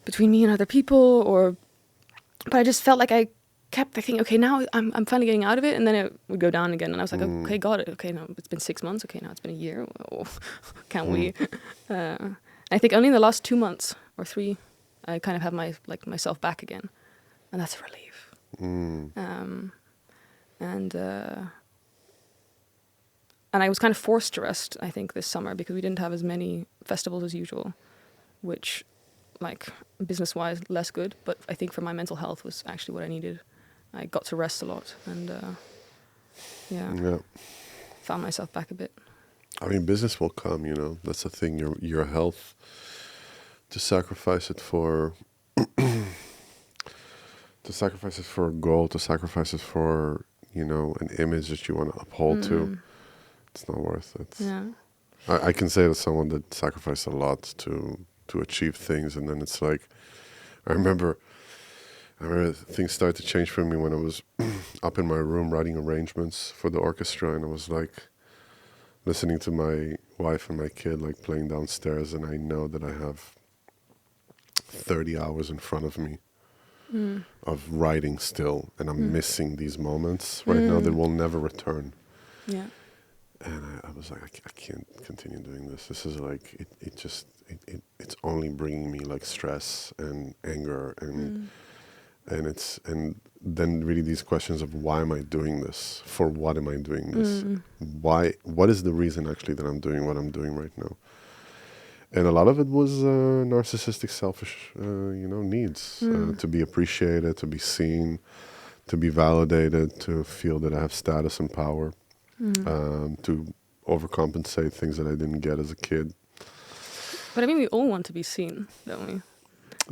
between me and other people, but I just felt like I kept thinking, okay, now I'm finally getting out of it, and then it would go down again, and I was like, okay, got it. Okay, now it's been 6 months. Okay, now it's been a year. Oh, can't we? I think only in the last 2 months or 3, I kind of have myself back again, and that's a relief. And I was kind of forced to rest, I think, this summer, because we didn't have as many festivals as usual, which, like, business-wise, less good. But I think for my mental health was actually what I needed. I got to rest a lot, and Yeah. found myself back a bit. I mean, business will come, That's the thing. Your health, to sacrifice it for a goal, to sacrifice it for, an image that you want to uphold to. It's not worth it. Yeah. I can say that someone that sacrificed a lot to achieve things, and then it's like, I remember things started to change for me when I was up in my room writing arrangements for the orchestra, and I was like listening to my wife and my kid like playing downstairs, and I know that I have 30 hours in front of me of writing still, and I'm missing these moments right now that will never return. Yeah. And I was like, I can't continue doing this. This is like, it's only bringing me like stress and anger, and then really these questions of, why am I doing this? For what am I doing this? What is the reason actually that I'm doing what I'm doing right now? And a lot of it was narcissistic, selfish, needs, to be appreciated, to be seen, to be validated, to feel that I have status and power. To overcompensate things that I didn't get as a kid. But I mean, we all want to be seen, don't we?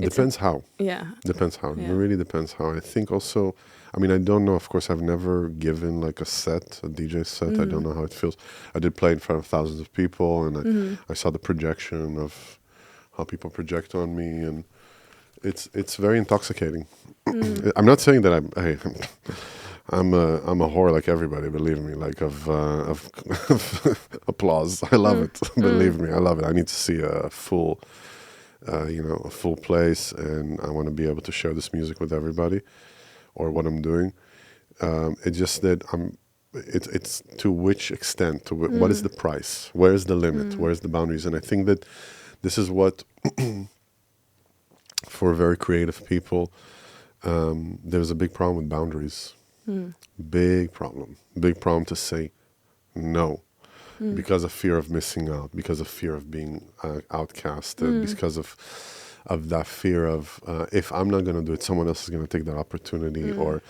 Depends how. Yeah. Depends how. Yeah. It really depends how. I think also, I mean, I don't know. Of course, I've never given like a DJ set. I don't know how it feels. I did play in front of thousands of people, and I saw the projection of how people project on me, and it's very intoxicating. I'm not saying that I'm a whore like everybody, believe me, like of applause. I love it. Believe me, I love it. I need to see a full place, and I want to be able to share this music with everybody, or what I'm doing. It's just that it's to which extent, what is the price? Where's the limit? Where's the boundaries? And I think that this is what, for very creative people, there's a big problem with boundaries. Big problem to say no, because of fear of missing out, because of fear of being outcasted, because of that fear of if I'm not going to do it, someone else is going to take that opportunity, or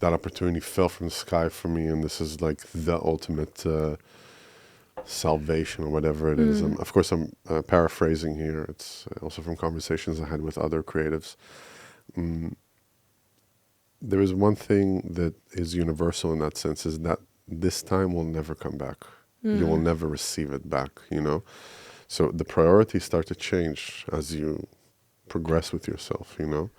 that opportunity fell from the sky for me, and this is like the ultimate salvation or whatever it is. Of course, I'm paraphrasing here. It's also from conversations I had with other creatives. There is one thing that is universal in that sense, is that this time will never come back. You will never receive it back, you know? So the priorities start to change as you progress with yourself, you know?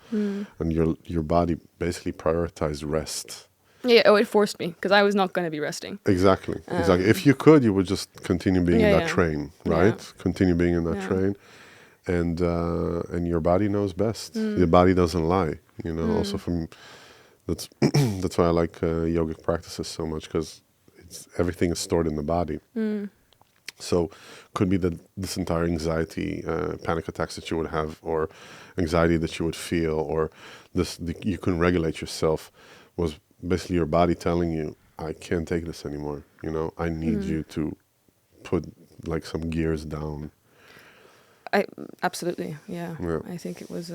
And your body basically prioritized rest. Yeah, oh, it forced me, because I was not going to be resting. Exactly. If you could, you would just continue being in that train, right? Yeah. Continue being in that train. And your body knows best. Your body doesn't lie, you know? Also from... That's that's why I like yogic practices so much, because everything is stored in the body. So could be that this entire anxiety, panic attacks that you would have, or anxiety that you would feel, or you couldn't regulate yourself, was basically your body telling you, I can't take this anymore. You know, I need you to put like some gears down. Absolutely, yeah. I think it was...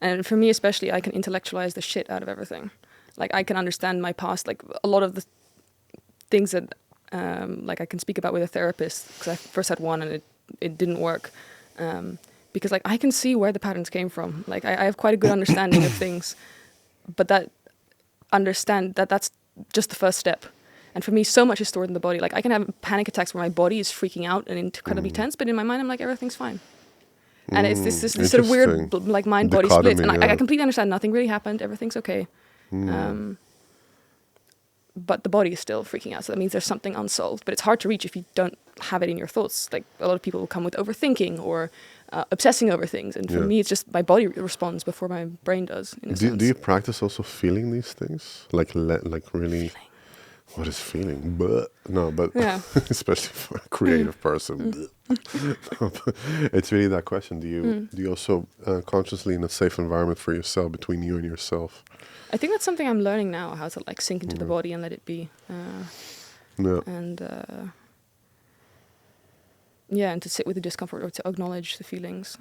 And for me especially, I can intellectualize the shit out of everything. Like, I can understand my past, like a lot of the things that like I can speak about with a therapist, because I first had one and it didn't work. Because like I can see where the patterns came from. Like I have quite a good understanding of things, but that's just the first step. And for me, so much is stored in the body. Like I can have panic attacks where my body is freaking out and incredibly tense, but in my mind I'm like, everything's fine. And it's this sort of weird like mind-body split. And I completely understand nothing really happened. Everything's okay. But the body is still freaking out. So that means there's something unsolved. But it's hard to reach if you don't have it in your thoughts. Like a lot of people will come with overthinking or obsessing over things. And for me, it's just my body responds before my brain does. In a sense. Do you practice also feeling these things? Like really... Feeling. What is feeling? But especially for a creative person. It's really that question. Do you also consciously in a safe environment for yourself, between you and yourself? I think that's something I'm learning now, how to like sink into the body and let it be. And and to sit with the discomfort or to acknowledge the feelings.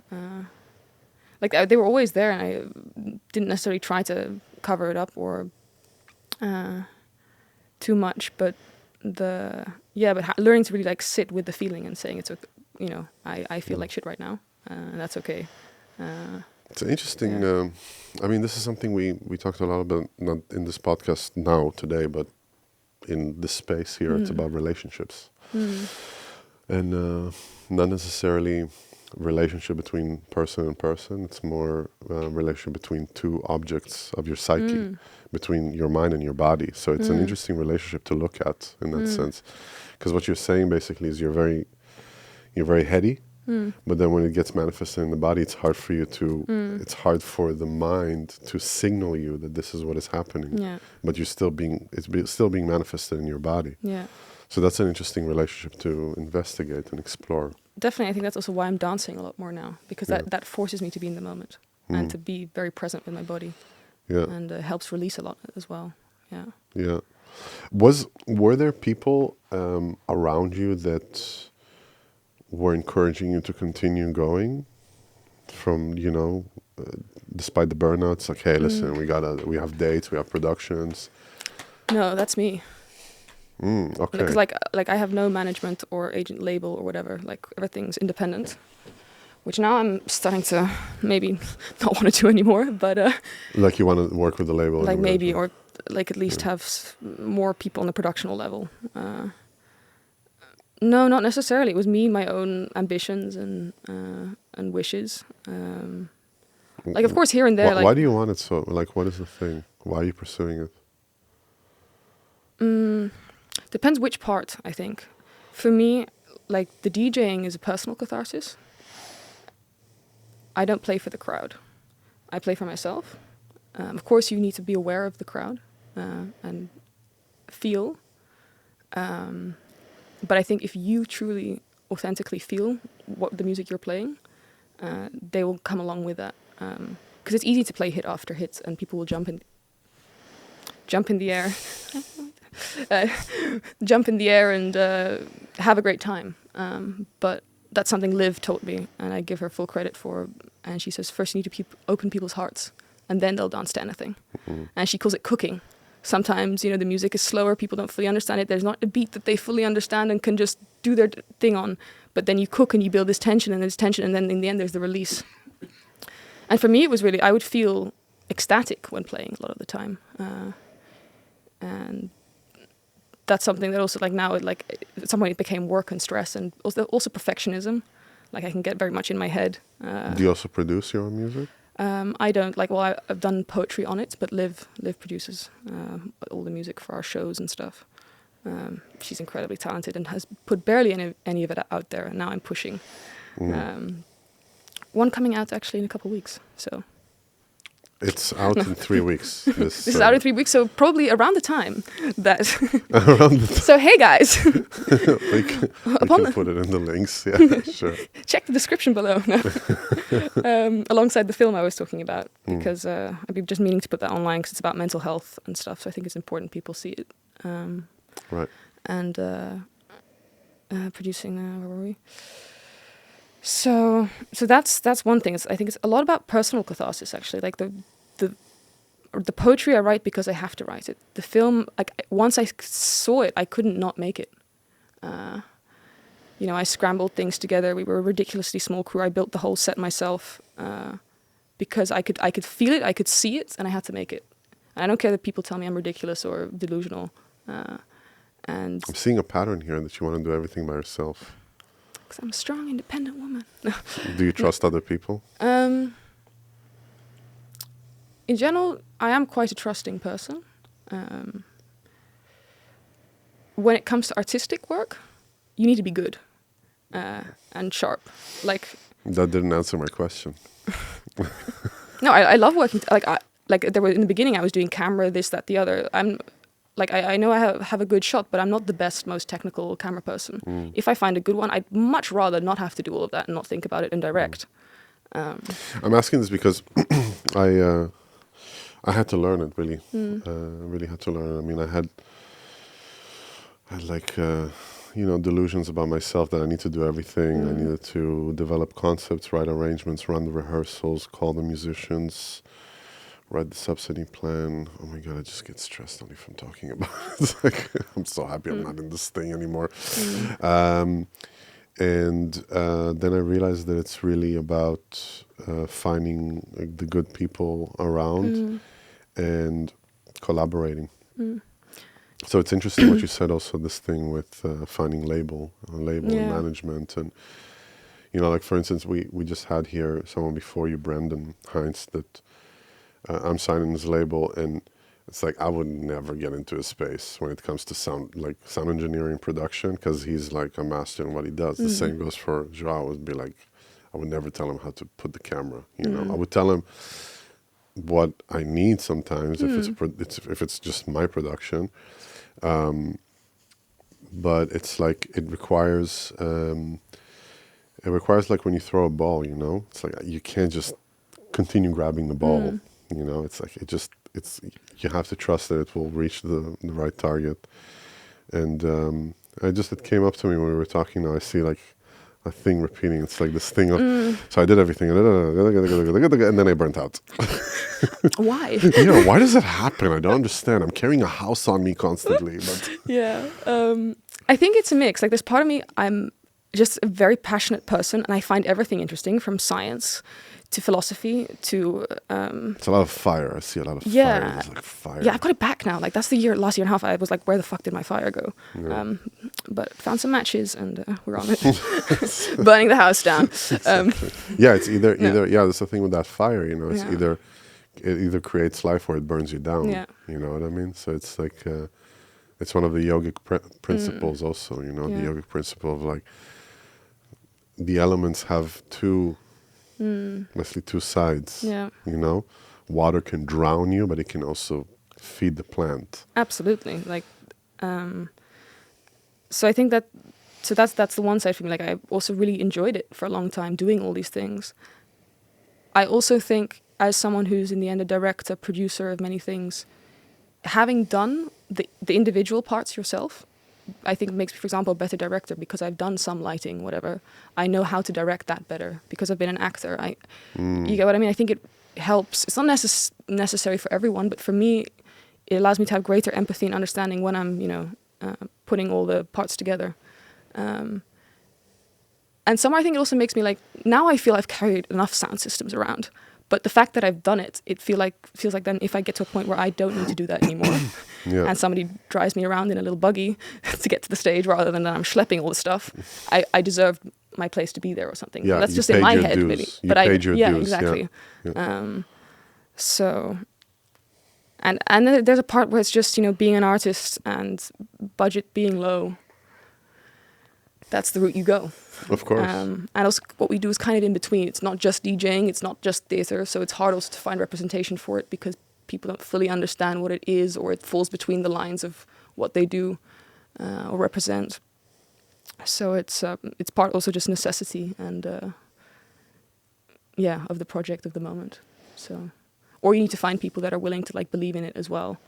Like they were always there, and I didn't necessarily try to cover it up or too much, but learning to really like sit with the feeling and saying it's okay, you know, I feel like shit right now, and that's okay. It's interesting. I mean, this is something we talked a lot about, not in this podcast now today, but in this space here. It's about relationships, and not necessarily relationship between person and person. It's more relationship between two objects of your psyche, between your mind and your body. So it's an interesting relationship to look at in that sense, because what you're saying basically is you're very heady, but then when it gets manifested in the body, it's hard for you to it's hard for the mind to signal you that this is what is happening, but you're still still being manifested in your body. So that's an interesting relationship to investigate and explore. Definitely, I think that's also why I'm dancing a lot more now, because that forces me to be in the moment and to be very present with my body. And helps release a lot as well. Were there people around you that were encouraging you to continue going from, you know, despite the burnouts? Like, hey, listen, we have dates, we have productions. No, that's me. Okay. Because like I have no management or agent label or whatever. Like everything's independent, which now I'm starting to maybe not want to do anymore. But like you want to work with the label, like maybe, or like at least have more people on the productional level. No, not necessarily. It was me, my own ambitions and wishes. Like of course here and there. Why do you want it so? Like, what is the thing? Why are you pursuing it? Depends which part, I think. For me, like the DJing is a personal catharsis. I don't play for the crowd. I play for myself. Of course, you need to be aware of the crowd and feel. But I think if you truly, authentically feel what the music you're playing, they will come along with that. Because it's easy to play hit after hit, and people will jump in the air, jump in the air and have a great time. But that's something Liv taught me, and I give her full credit for. And she says, first you need to open people's hearts, and then they'll dance to anything. Mm-hmm. And she calls it cooking. Sometimes, the music is slower, people don't fully understand it. There's not a beat that they fully understand and can just do their thing on. But then you cook and you build this tension, and then in the end there's the release. And for me, it was really, I would feel ecstatic when playing a lot of the time. And that's something that also, now, at some point it became work and stress, and also perfectionism. I can get very much in my head. Do you also produce your own music? I don't. I've done poetry on it, but Liv produces all the music for our shows and stuff. She's incredibly talented and has put barely any of it out there, and now I'm pushing. One coming out actually in a couple of weeks, so... It's out in 3 weeks. This is out in 3 weeks, so probably around the time that... So, hey guys! we can put it in the links, yeah, sure. Check the description below. Alongside the film I was talking about, because I've been just meaning to put that online because it's about mental health and stuff, so I think it's important people see it. Right. And producing, where were we? So that's one thing. I think it's a lot about personal catharsis, actually. The poetry I write because I have to write it. The film, once I saw it, I couldn't not make it. I scrambled things together. We were a ridiculously small crew. I built the whole set myself because I could feel it, I could see it, and I had to make it. And I don't care that people tell me I'm ridiculous or delusional. And I'm seeing a pattern here that you want to do everything by yourself. Because I'm a strong, independent woman. Do you trust other people? In general, I am quite a trusting person. When it comes to artistic work, you need to be good and sharp. That didn't answer my question. No, I love working. There were in the beginning, I was doing camera, this, that, the other. I know I have a good shot, but I'm not the best, most technical camera person. If I find a good one, I'd much rather not have to do all of that and not think about it and direct. I'm asking this because I had to learn it, really. Really had to learn it. I mean, I had delusions about myself that I need to do everything. I needed to develop concepts, write arrangements, run the rehearsals, call the musicians, write the subsidy plan. Oh my God, I just get stressed only from talking about it. It's I'm so happy I'm not in this thing anymore. And then I realized that it's really about finding the good people around and collaborating. So it's interesting what you said also, this thing with finding label and management. And, for instance, we just had here someone before you, Brandon Heinz, that I'm signing his label, and it's I would never get into his space when it comes to sound engineering production, because he's a master in what he does. The same goes for Joao. Would be I would never tell him how to put the camera. I would tell him what I need sometimes if it's just my production. But it's it requires when you throw a ball, it's you can't just continue grabbing the ball. It's you have to trust that it will reach the right target. And it came up to me when we were talking now. I see a thing repeating. It's this thing of, so I did everything, and then I burnt out. Why? Why does that happen? I don't understand. I'm carrying a house on me constantly. But yeah, I think it's a mix. There's part of me, I'm just a very passionate person, and I find everything interesting, from science to philosophy to... it's a lot of fire. I see a lot of fire. It's fire. Yeah, I've got it back now. That's last year and a half, I was where the fuck did my fire go? Yeah. But found some matches, and we're on it. Burning the house down. Yeah, it's either, that's the thing with that fire, it's it either creates life or it burns you down. Yeah. You know what I mean? So it's it's one of the yogic principles also, the yogic principle of the elements have mostly two sides. Yeah. Water can drown you, but it can also feed the plant. Absolutely. So I think that so that's the one side for me. Like I also really enjoyed it for a long time, doing all these things. I also think, as someone who's in the end a director, producer of many things, having done the individual parts yourself, I think makes me, for example, a better director, because I've done some lighting, whatever. I know how to direct that better because I've been an actor. You get what I mean? I think it helps. It's not necessary for everyone, but for me, it allows me to have greater empathy and understanding when I'm, putting all the parts together. And somewhere I think it also makes me like, now I feel I've carried enough sound systems around. But the fact that I've done it, it feels like then if I get to a point where I don't need to do that anymore, and somebody drives me around in a little buggy to get to the stage rather than I'm schlepping all the stuff, I deserve my place to be there or something. Yeah, that's just in my head, really. But paid your dues. Exactly. Yeah. So, and then there's a part where it's just being an artist and budget being low. That's the route you go. Of course. And also what we do is kind of in between. It's not just DJing, it's not just theatre, so it's hard also to find representation for it because people don't fully understand what it is, or it falls between the lines of what they do or represent. So it's part also just necessity and of the project of the moment. So, or you need to find people that are willing to like believe in it as well.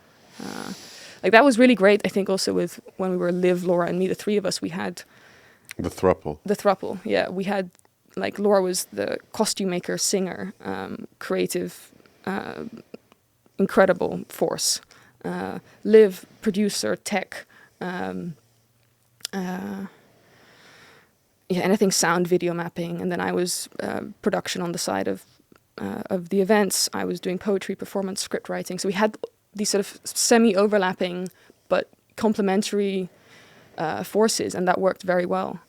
Like that was really great. I think also with when we were Liv, Laura, and me, the three of us, we had the throuple. Yeah, we had like Laura was the costume maker, singer, creative, incredible force. Liv, producer, tech. Anything sound, video mapping, and then I was production on the side of the events. I was doing poetry, performance, script writing. So we had these sort of semi-overlapping but complementary forces, and that worked very well.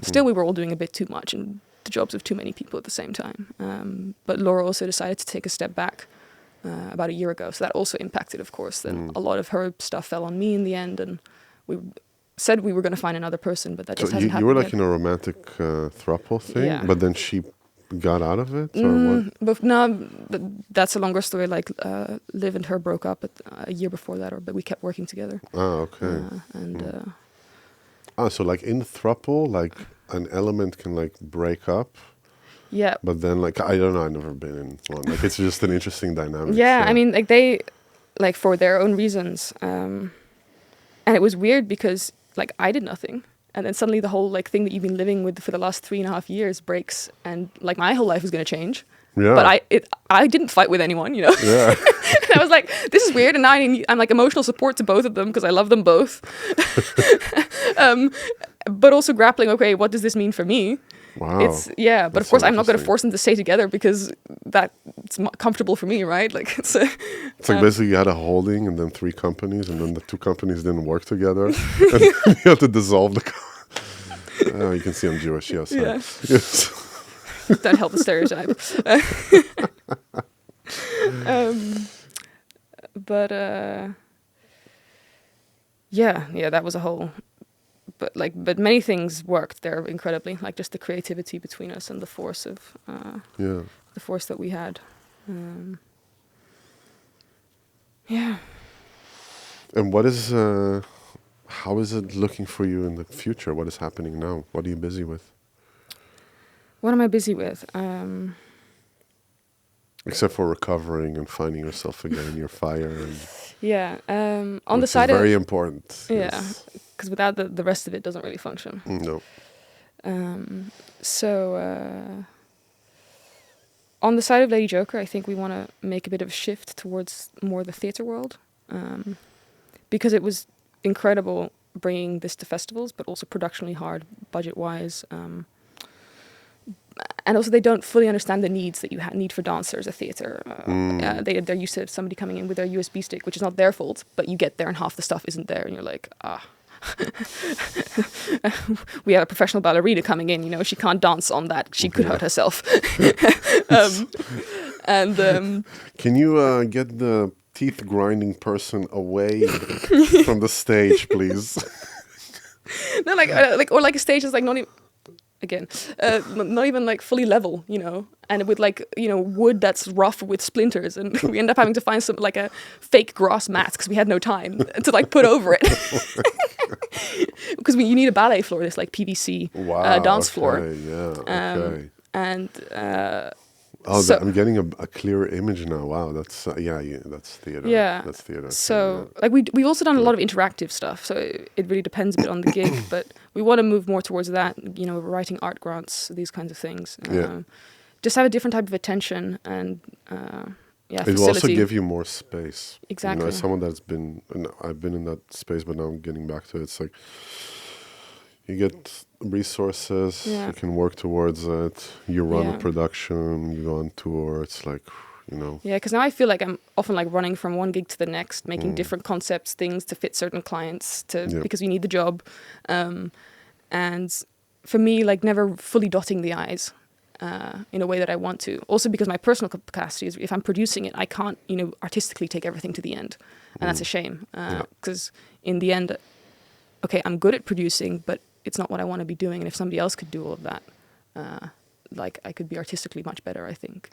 Still, we were all doing a bit too much and the jobs of too many people at the same time. But Laura also decided to take a step back about a year ago, so that also impacted, of course. Then a lot of her stuff fell on me in the end, and we said we were going to find another person, but that just hasn't happened. You were like yet. in a romantic throuple thing, but then she got out of it, or what? But that's a longer story. Like Liv and her broke up a year before that, but we kept working together. Oh, okay. So like in throuple, like an element can like break up. Yeah. But then like I don't know, I've never been in one. Like it's just an interesting dynamic. Yeah, so. I mean, like they, like for their own reasons, and it was weird because like I did nothing. And then suddenly the whole like thing that you've been living with for the last 3.5 years breaks, and like my whole life is going to change. Yeah. But I didn't fight with anyone, Yeah. And I was like, this is weird, and now I'm like emotional support to both of them because I love them both. But also grappling, okay, what does this mean for me? Wow. But of course I'm not going to force them to stay together because it's comfortable for me, right? Like it's like basically you had a holding and then 3 companies, and then the 2 companies didn't work together, and you have to dissolve the. You can see I'm Jewish, yes. Yeah. Yes. Don't help the stereotype. That was a whole. But many things worked there incredibly, like just the creativity between us and the force of the force that we had. And what is how is it looking for you in the future? What is happening now? What are you busy with? What am I busy with? Except for recovering and finding yourself again, your fire. And on the side of very important. Yeah, because without the rest of it doesn't really function. No. On the side of Lady Joker, I think we want to make a bit of a shift towards more the theatre world, because it was incredible bringing this to festivals, but also productionally hard, budget-wise. And also they don't fully understand the needs that you need for dancers at theatre. They're used to somebody coming in with their USB stick, which is not their fault, but you get there and half the stuff isn't there, and you're like, we have a professional ballerina coming in, she can't dance on that. She could hurt herself. Can you get the teeth grinding person away from the stage, please? No, like a stage is like not even. again, not even like fully level, you know, and with like, you know, wood that's rough with splinters, and we end up having to find some like a fake grass mat because we had no time to like put over it, because you need a ballet floor, this like PVC dance floor. Okay. And I'm getting a clearer image now. Wow, that's that's theater. Yeah. That's theater. So like we've also done a lot of interactive stuff. So it really depends a bit on the gig, but we want to move more towards that. You know, writing art grants, these kinds of things. Just have a different type of attention and it will also give you more space. Exactly. You know, as someone that's been, and I've been in that space, but now I'm getting back to it. It's like you get resources, you can work towards it. You run a production, you go on tour. It's like, you know. Yeah, because now I feel like I'm often like running from one gig to the next, making different concepts, things to fit certain clients, because we need the job. And for me, like never fully dotting the I's in a way that I want to. Also because my personal capacity is, if I'm producing it, I can't, you know, artistically take everything to the end. And that's a shame. Because in the end, okay, I'm good at producing, but it's not what I want to be doing. And if somebody else could do all of that, like I could be artistically much better, I think.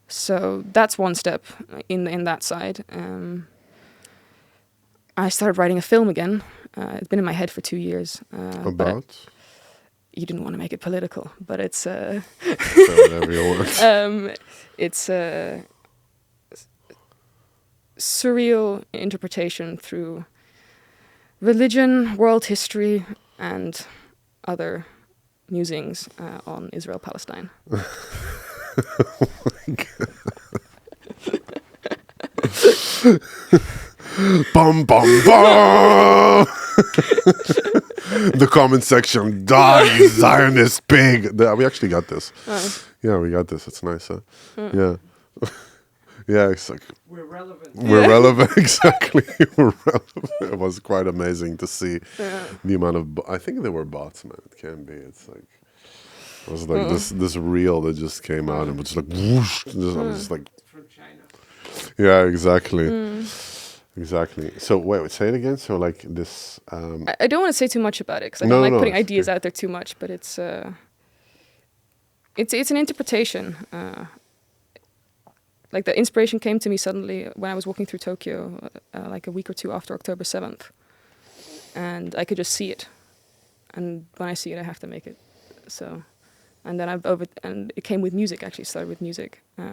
So that's one step in that side. I started writing a film again. It's been in my head for 2 years. About? You didn't want to make it political, but it's... Say whatever you want. It's a surreal interpretation through religion, world history, and other musings on Israel-Palestine. Oh my God. Bum, bum, bum! The comment section, die, you Zionist pig! We actually got this. Yeah, we got this. It's nice, huh? Yeah. Yeah, it's like... We're relevant. We're relevant, exactly. We're relevant. It was quite amazing to see the amount of... I think they were bots, man. It can be. It's like... It was like this reel that just came out and was just like... Whoosh, I was just like... From China. Yeah, exactly. Exactly. So wait, say it again. So like this... I don't want to say too much about it, because I don't like putting ideas out there too much, but it's an interpretation. Like the inspiration came to me suddenly when I was walking through Tokyo, like a week or two after October 7th. And I could just see it. And when I see it, I have to make it. So, and then and it came with music, actually. It started with music. For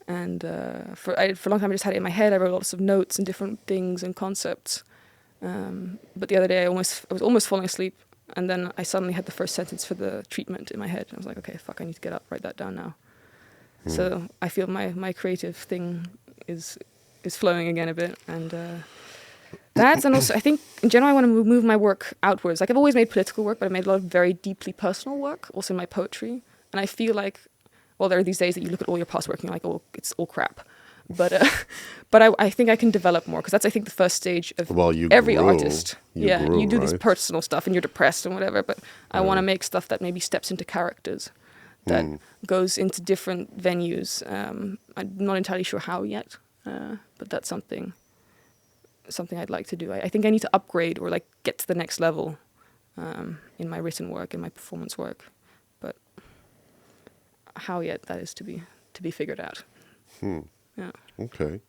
a long time, I just had it in my head. I wrote lots of notes and different things and concepts. But the other day, I was almost falling asleep. And then I suddenly had the first sentence for the treatment in my head. I was like, okay, fuck, I need to get up, write that down now. So I feel my creative thing is flowing again a bit, and that, and also I think in general I want to move my work outwards. Like I've always made political work, but I've made a lot of very deeply personal work, also in my poetry. And I feel like, well, there are these days that you look at all your past work and you're like, oh, it's all crap. But I think I can develop more, because that's, I think, the first stage of every artist. You do this personal stuff and you're depressed and whatever, but I want to make stuff that maybe steps into characters, that goes into different venues. I'm not entirely sure how yet, but that's something I'd like to do. I think I need to upgrade or like get to the next level in my written work and my performance work, but how yet, that is to be figured out. Yeah. Okay.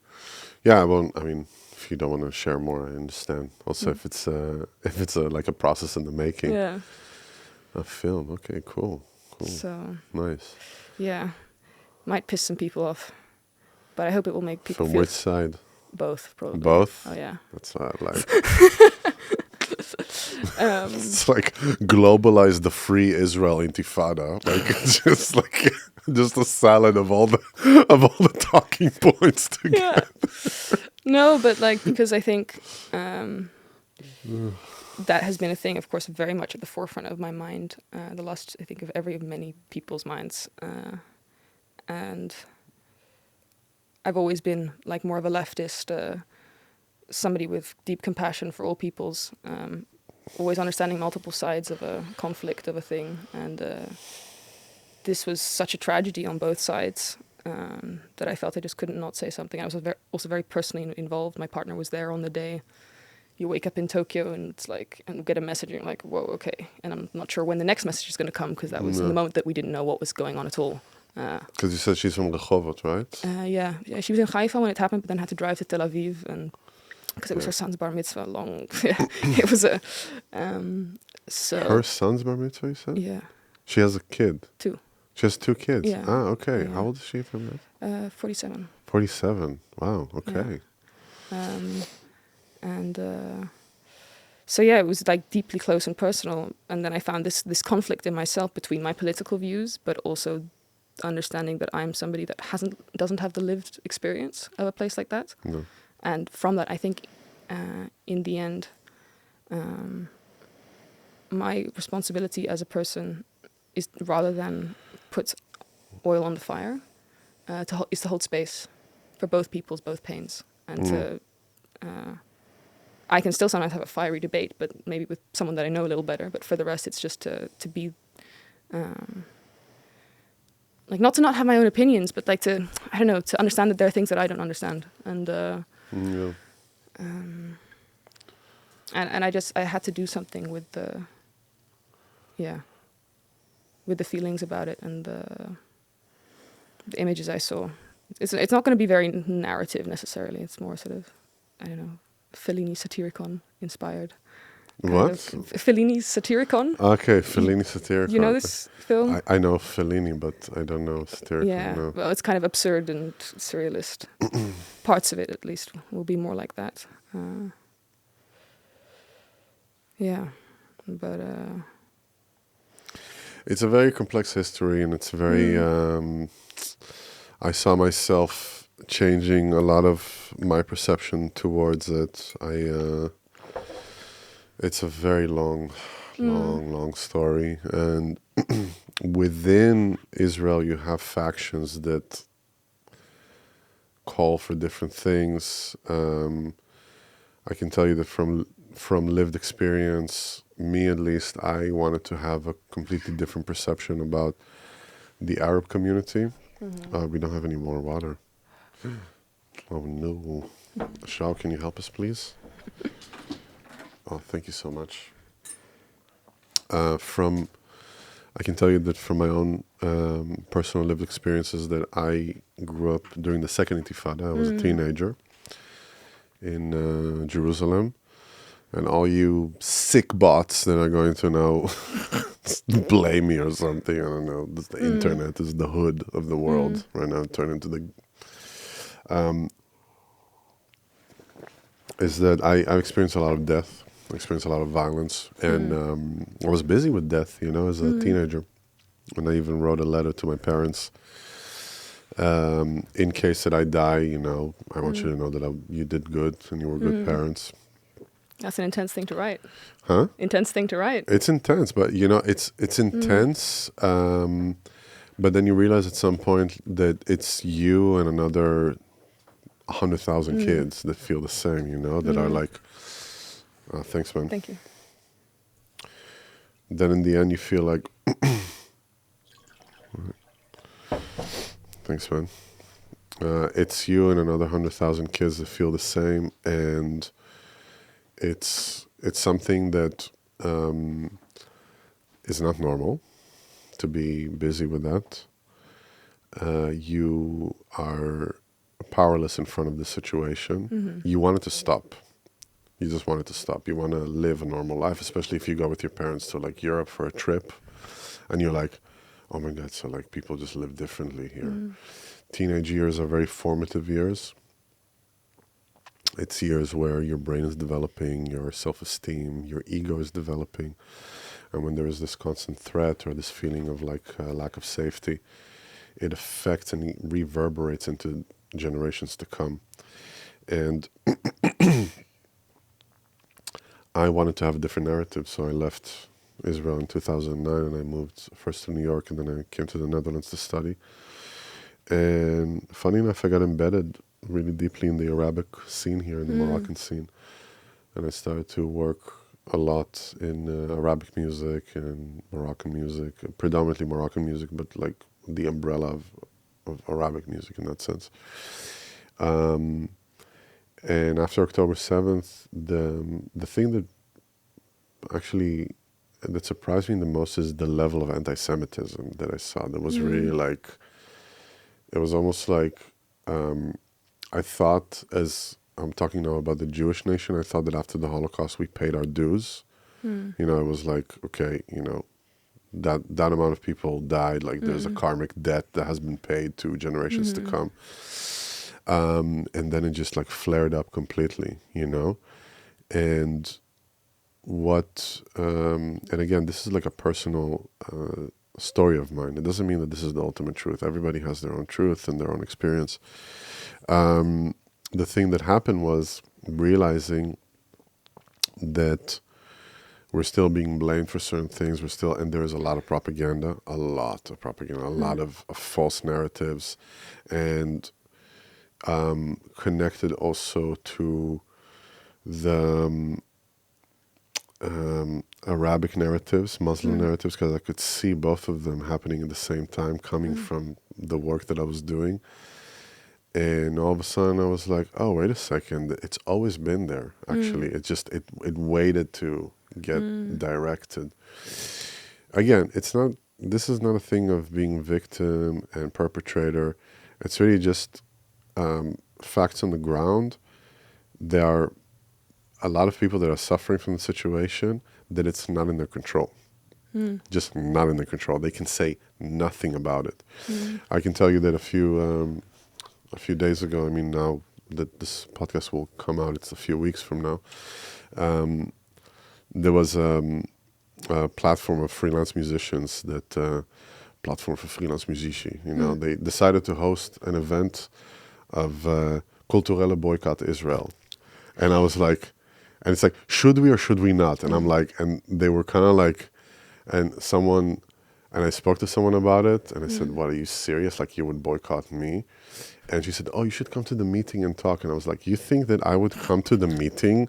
Yeah. Well, I mean, if you don't want to share more, I understand. Also, if it's like a process in the making. Yeah. A film. Okay. Cool. So nice. Yeah, might piss some people off, but I hope it will make people. From feel which side? Both, probably. Both? Oh yeah. That's what I like. It's like globalize the free Israel intifada. Like it's just like just a salad of all the talking points together. Yeah. No, but like, because I think that has been a thing, of course, very much at the forefront of my mind, the last, I think, of many people's minds. And I've always been like more of a leftist, somebody with deep compassion for all peoples, always understanding multiple sides of a conflict of a thing. And this was such a tragedy on both sides that I felt I just couldn't not say something. I was also very personally involved. My partner was there on the day, you wake up in Tokyo and it's like, and get a message and you're like, whoa, okay. And I'm not sure when the next message is going to come because that was in the moment that we didn't know what was going on at all. Because you said she's from Rehovot, right? Yeah, she was in Haifa when it happened, but then had to drive to Tel Aviv and because it was her son's bar mitzvah long. It was a, so. Her son's bar mitzvah, you said? Yeah. She has a kid? 2. She has 2 kids? Yeah. Ah, okay. Yeah. How old is she from that? 47. 47. Wow, okay. Yeah. So yeah, it was like deeply close and personal. And then I found this conflict in myself between my political views, but also understanding that I'm somebody that doesn't have the lived experience of a place like that. No. And from that, I think in the end, my responsibility as a person is rather than put oil on the fire, is to hold space for both people's both pains, and to. I can still sometimes have a fiery debate, but maybe with someone that I know a little better. But for the rest, it's just to be, like not to not have my own opinions, but like to, I don't know, to understand that there are things that I don't understand, and I had to do something with the feelings about it and the images I saw. It's not going to be very narrative necessarily. It's more sort of, I don't know, Fellini Satyricon inspired. What? Fellini's Satyricon. Okay, Fellini Satyricon. You know this film? I know Fellini, but I don't know Satyricon. Yeah, no. well, it's kind of absurd and surrealist. Parts of it, at least, will be more like that. Yeah, but... It's a very complex history, and it's very... I saw myself changing a lot of my perception towards it. It's a very long story, and within Israel you have factions that call for different things. I can tell you that from lived experience, me at least, I wanted to have a completely different perception about the Arab community. We don't have any more water. Oh no. Shao, can you help us, please? Oh, thank you so much. I can tell you that from my own personal lived experiences that I grew up during the second Intifada. I was a teenager in Jerusalem. And all you sick bots that are going to now blame me or something, I don't know. The internet is the hood of the world right now, turned into the... is that I've experienced a lot of death. I experienced a lot of violence. And I was busy with death, as a teenager. And I even wrote a letter to my parents. In case that I die, I want you to know that you did good and you were good parents. That's an intense thing to write. Huh? Intense thing to write. It's intense, but it's intense. But then you realize at some point that it's you and another 100,000 kids that feel the same, that are like, thanks, man. Thank you. Then in the end, you feel like, thanks, man. It's you and another 100,000 kids that feel the same, and it's something that is not normal to be busy with that. You are powerless in front of the situation. You want it to stop. You just want it to stop. You want to live a normal life, especially if you go with your parents to like Europe for a trip, and you're like, oh my God, so like people just live differently here. Teenage years are very formative years. It's years where your brain is developing, your self-esteem, your ego is developing. And when there is this constant threat or this feeling of like lack of safety, it affects and reverberates into generations to come. And I wanted to have a different narrative, so I left Israel in 2009 and I moved first to New York and then I came to the Netherlands to study. And funny enough, I got embedded really deeply in the Arabic scene here, in the Moroccan scene. And I started to work a lot in Arabic music and Moroccan music, predominantly Moroccan music, but like the umbrella of Arabic music in that sense. And after October 7th, the thing that surprised me the most is the level of anti-Semitism that I saw. That was really like, it was almost like, I thought, as I'm talking now about the Jewish nation, I thought that after the Holocaust we paid our dues. You know, it was like, okay, you know, that amount of people died, like there's a karmic debt that has been paid to generations to come. And then it just like flared up completely, you know? And and again, this is like a personal story of mine. It doesn't mean that this is the ultimate truth. Everybody has their own truth and their own experience. The thing that happened was realizing that we're still being blamed for certain things. And there's a lot of propaganda, a lot of false narratives, and connected also to the Arabic narratives, Muslim narratives, because I could see both of them happening at the same time, coming from the work that I was doing. And all of a sudden I was like, oh, wait a second, it's always been there, actually. It just, it waited to get directed. Again, this is not a thing of being victim and perpetrator. It's really just facts on the ground. There are a lot of people that are suffering from the situation that it's not in their control. Just not in their control. They can say nothing about it. I can tell you that a few days ago, I mean, now that this podcast will come out, it's a few weeks from now, there was a platform of freelance musicians platform for freelance muzici, you know, they decided to host an event of culturele boycott Israel. And I was like, and it's like, should we or should we not? And I'm like, and they were kind of like, and I spoke to someone about it, and I said, what, are you serious? Like, you would boycott me? And she said, oh, you should come to the meeting and talk. And I was like, you think that I would come to the meeting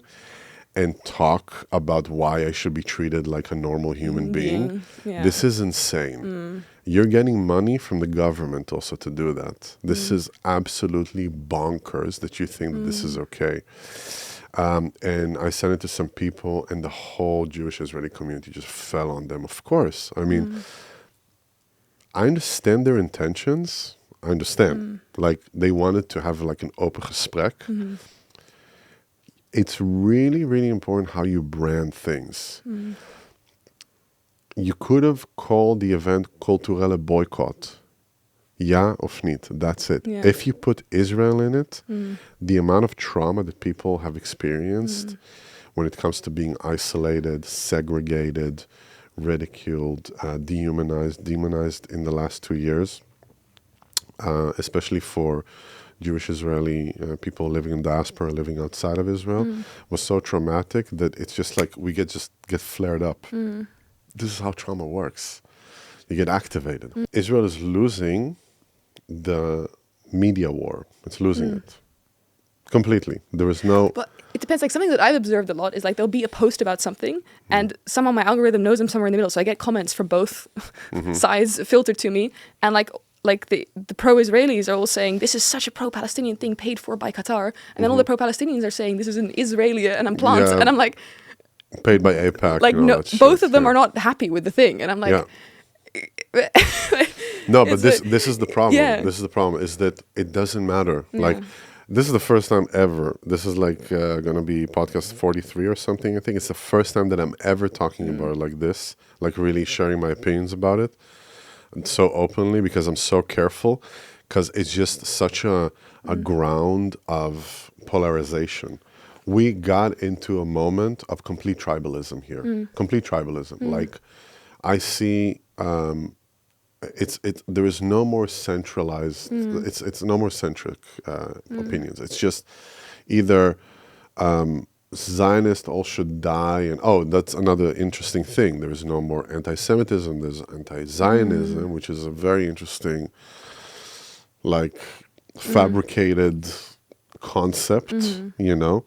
and talk about why I should be treated like a normal human being? Yeah. This is insane. You're getting money from the government also to do that. This is absolutely bonkers that you think that this is okay. And I sent it to some people, and the whole Jewish Israeli community just fell on them. Of course. I mean, I understand their intentions. I understand. Like, they wanted to have like an open gesprek. It's really, really important how you brand things. You could have called the event culturele boycott. Ja of niet. That's it. Yeah. If you put Israel in it, the amount of trauma that people have experienced when it comes to being isolated, segregated, ridiculed, demonized in the last 2 years, especially for Jewish Israeli people living in diaspora, living outside of Israel, was so traumatic that it's just like we get flared up. This is how trauma works. You get activated. Israel is losing the media war. It's losing it completely. There is no... But it depends. Like, something that I've observed a lot is like there'll be a post about something, and somehow my algorithm knows I'm somewhere in the middle, so I get comments from both sides filtered to me, and like the pro-Israelis are all saying this is such a pro-Palestinian thing paid for by Qatar, and then all the pro-Palestinians are saying this is an Israelia and I'm plant, and I'm like, paid by AIPAC. like, no, both of them are not happy with the thing, and I'm like, no, but this is the problem. Yeah. This is the problem, is that it doesn't matter. Like, this is the first time ever. This is like going to be podcast 43 or something. I think it's the first time that I'm ever talking about it like this, like really sharing my opinions about it so openly, because I'm so careful, because it's just such a ground of polarization. We got into a moment of complete tribalism here. Complete tribalism. Like, I see there is no more centralized, it's no more centric opinions. It's just either Zionist, all should die, and that's another interesting thing. There is no more anti-Semitism, there's anti-Zionism, which is a very interesting, like, fabricated concept, you know.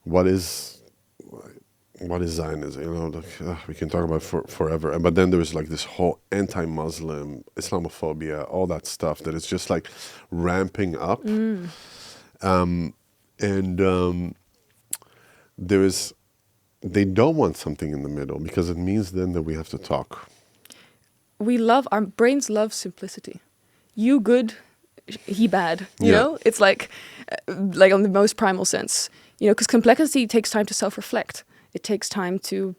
What is Zionism? You know, like, we can talk about it forever. But then there's like this whole anti-Muslim, Islamophobia, all that stuff that is just like ramping up. And there is, they don't want something in the middle because it means then that we have to talk. Our brains love simplicity. You good, he bad. You Yeah. know, it's like on the most primal sense. You know, because complexity takes time to self-reflect. It takes time to,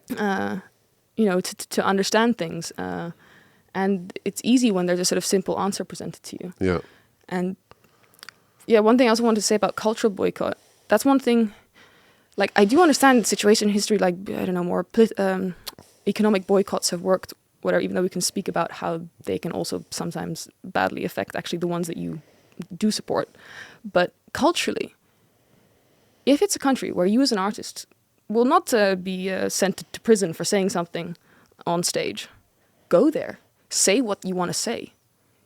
to understand things. And it's easy when there's a sort of simple answer presented to you. Yeah. And yeah, one thing I also wanted to say about cultural boycott. That's one thing. Like, I do understand the situation in history. Like, I don't know, more economic boycotts have worked. Whatever, even though we can speak about how they can also sometimes badly affect actually the ones that you do support. But culturally, if it's a country where you as an artist will not be sent to prison for saying something on stage, go there, say what you want to say.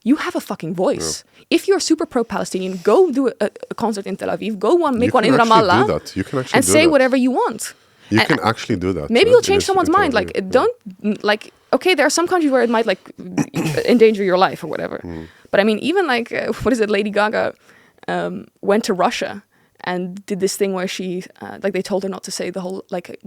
You have a fucking voice. Yeah. If you're super pro-Palestinian, go do a concert in Tel Aviv, go make one in Ramallah, you can actually and do say that. whatever you want. You can actually do that. Maybe you'll change someone's mind. Like, don't, like, okay, there are some countries where it might, like, endanger your life or whatever. But I mean, even, like, Lady Gaga went to Russia and did this thing where she, like, they told her not to say the whole, like,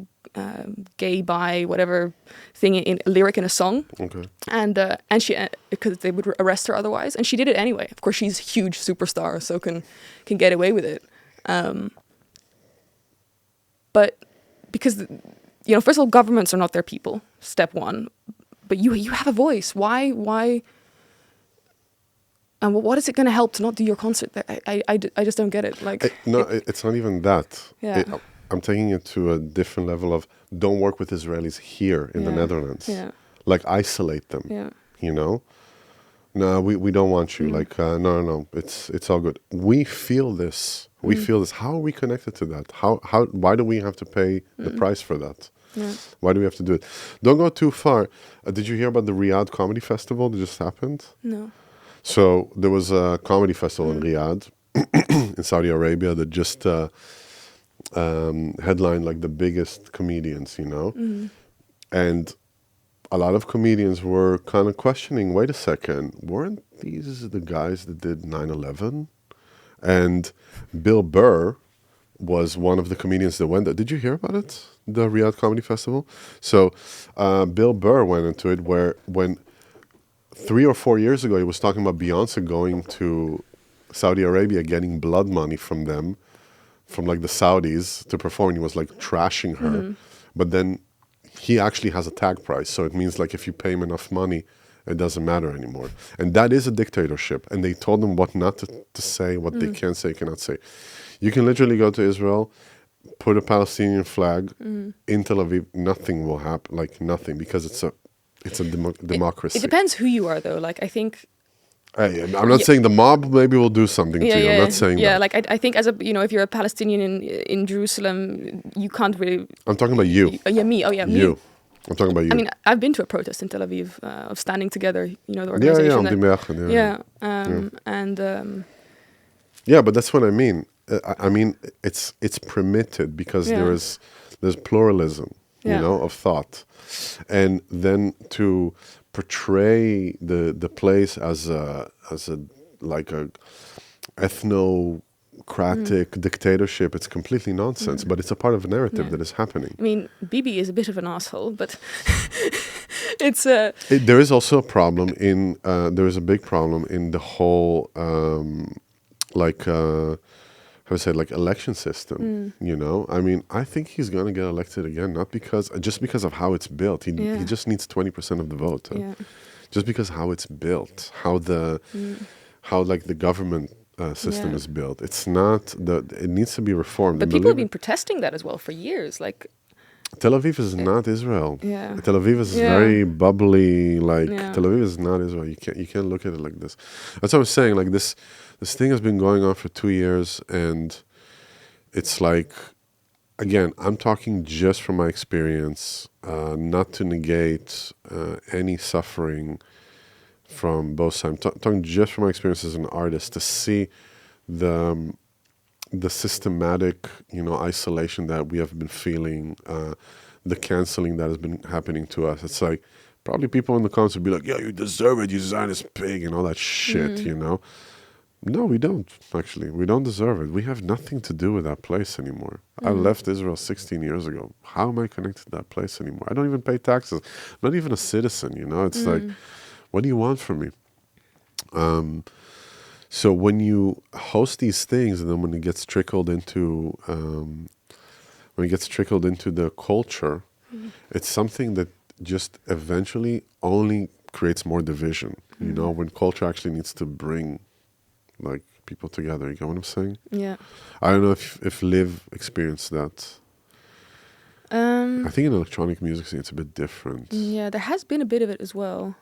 gay, bi, whatever thing in a lyric in a song. Okay. And she, because they would arrest her otherwise. And she did it anyway. Of course, she's a huge superstar, so can get away with it. But because, you know, first of all, governments are not their people, step one. But you have a voice. Why? And what is it going to help to not do your concert there? I just don't get it. Like, it's not even that. Yeah. I'm taking it to a different level of don't work with Israelis here in the Netherlands. Yeah. Like, isolate them. Yeah. You know? No, we don't want you. Like, no. It's all good. We feel this. We feel this. How are we connected to that? Why do we have to pay the price for that? Yeah. Why do we have to do it? Don't go too far. Did you hear about the Riyadh Comedy Festival that just happened? No. So there was a comedy festival in Riyadh, in Saudi Arabia, that just headlined like the biggest comedians, you know? And a lot of comedians were kind of questioning, wait a second, weren't these the guys that did 9/11? And Bill Burr was one of the comedians that went there. Did you hear about it? The Riyadh Comedy Festival? So Bill Burr went into it when 3 or 4 years ago, he was talking about Beyonce going to Saudi Arabia, getting blood money from them, from like the Saudis to perform. He was like trashing her. But then he actually has a tag price. So it means like if you pay him enough money, it doesn't matter anymore. And that is a dictatorship. And they told them what not to say, what they can say, cannot say. You can literally go to Israel, put a Palestinian flag in Tel Aviv, nothing will happen, like nothing, because it's a democracy. It depends who you are, though. Like, I think... I'm not saying the mob maybe will do something to you. I'm not saying that. Yeah, like, I think as a, you know, if you're a Palestinian in Jerusalem, you can't really... I'm talking about you. Me. You. I'm talking about you. I mean, I've been to a protest in Tel Aviv of Standing Together, you know, the organization. Yeah, but that's what I mean. I mean, it's permitted because there's pluralism, you know, of thought. And then to portray the place as a like a ethnocratic dictatorship, it's completely nonsense. But it's a part of a narrative that is happening. I mean, Bibi is a bit of an asshole, but it's there is also a problem in there is a big problem in the whole how to say, like, election system, you know? I mean, I think he's going to get elected again, not because, just because of how it's built. He just needs 20% of the vote. Just because how it's built, how like the government system is built. It's not, it needs to be reformed. But people have been protesting that as well for years, like... Tel Aviv is not Israel. Yeah. Tel Aviv is very bubbly, like, Tel Aviv is not Israel. You can't look at it like this. That's what I was saying, like, this thing has been going on for 2 years, and it's like, again, I'm talking just from my experience, not to negate any suffering from both sides. I'm talking just from my experience as an artist, to see the systematic, you know, isolation that we have been feeling, the canceling that has been happening to us. It's like, probably people in the comments would be like, yeah, you deserve it, you Zionist pig, and all that shit, you know? No, we don't, actually. We don't deserve it. We have nothing to do with that place anymore. I left Israel 16 years ago. How am I connected to that place anymore? I don't even pay taxes. I'm not even a citizen, you know? It's like, what do you want from me? So when you host these things, and then when it gets trickled into the culture, it's something that just eventually only creates more division. You know, when culture actually needs to bring like people together. You get what I'm saying? Yeah. I don't know if Liv experienced that. I think in electronic music scene it's a bit different. Yeah, there has been a bit of it as well.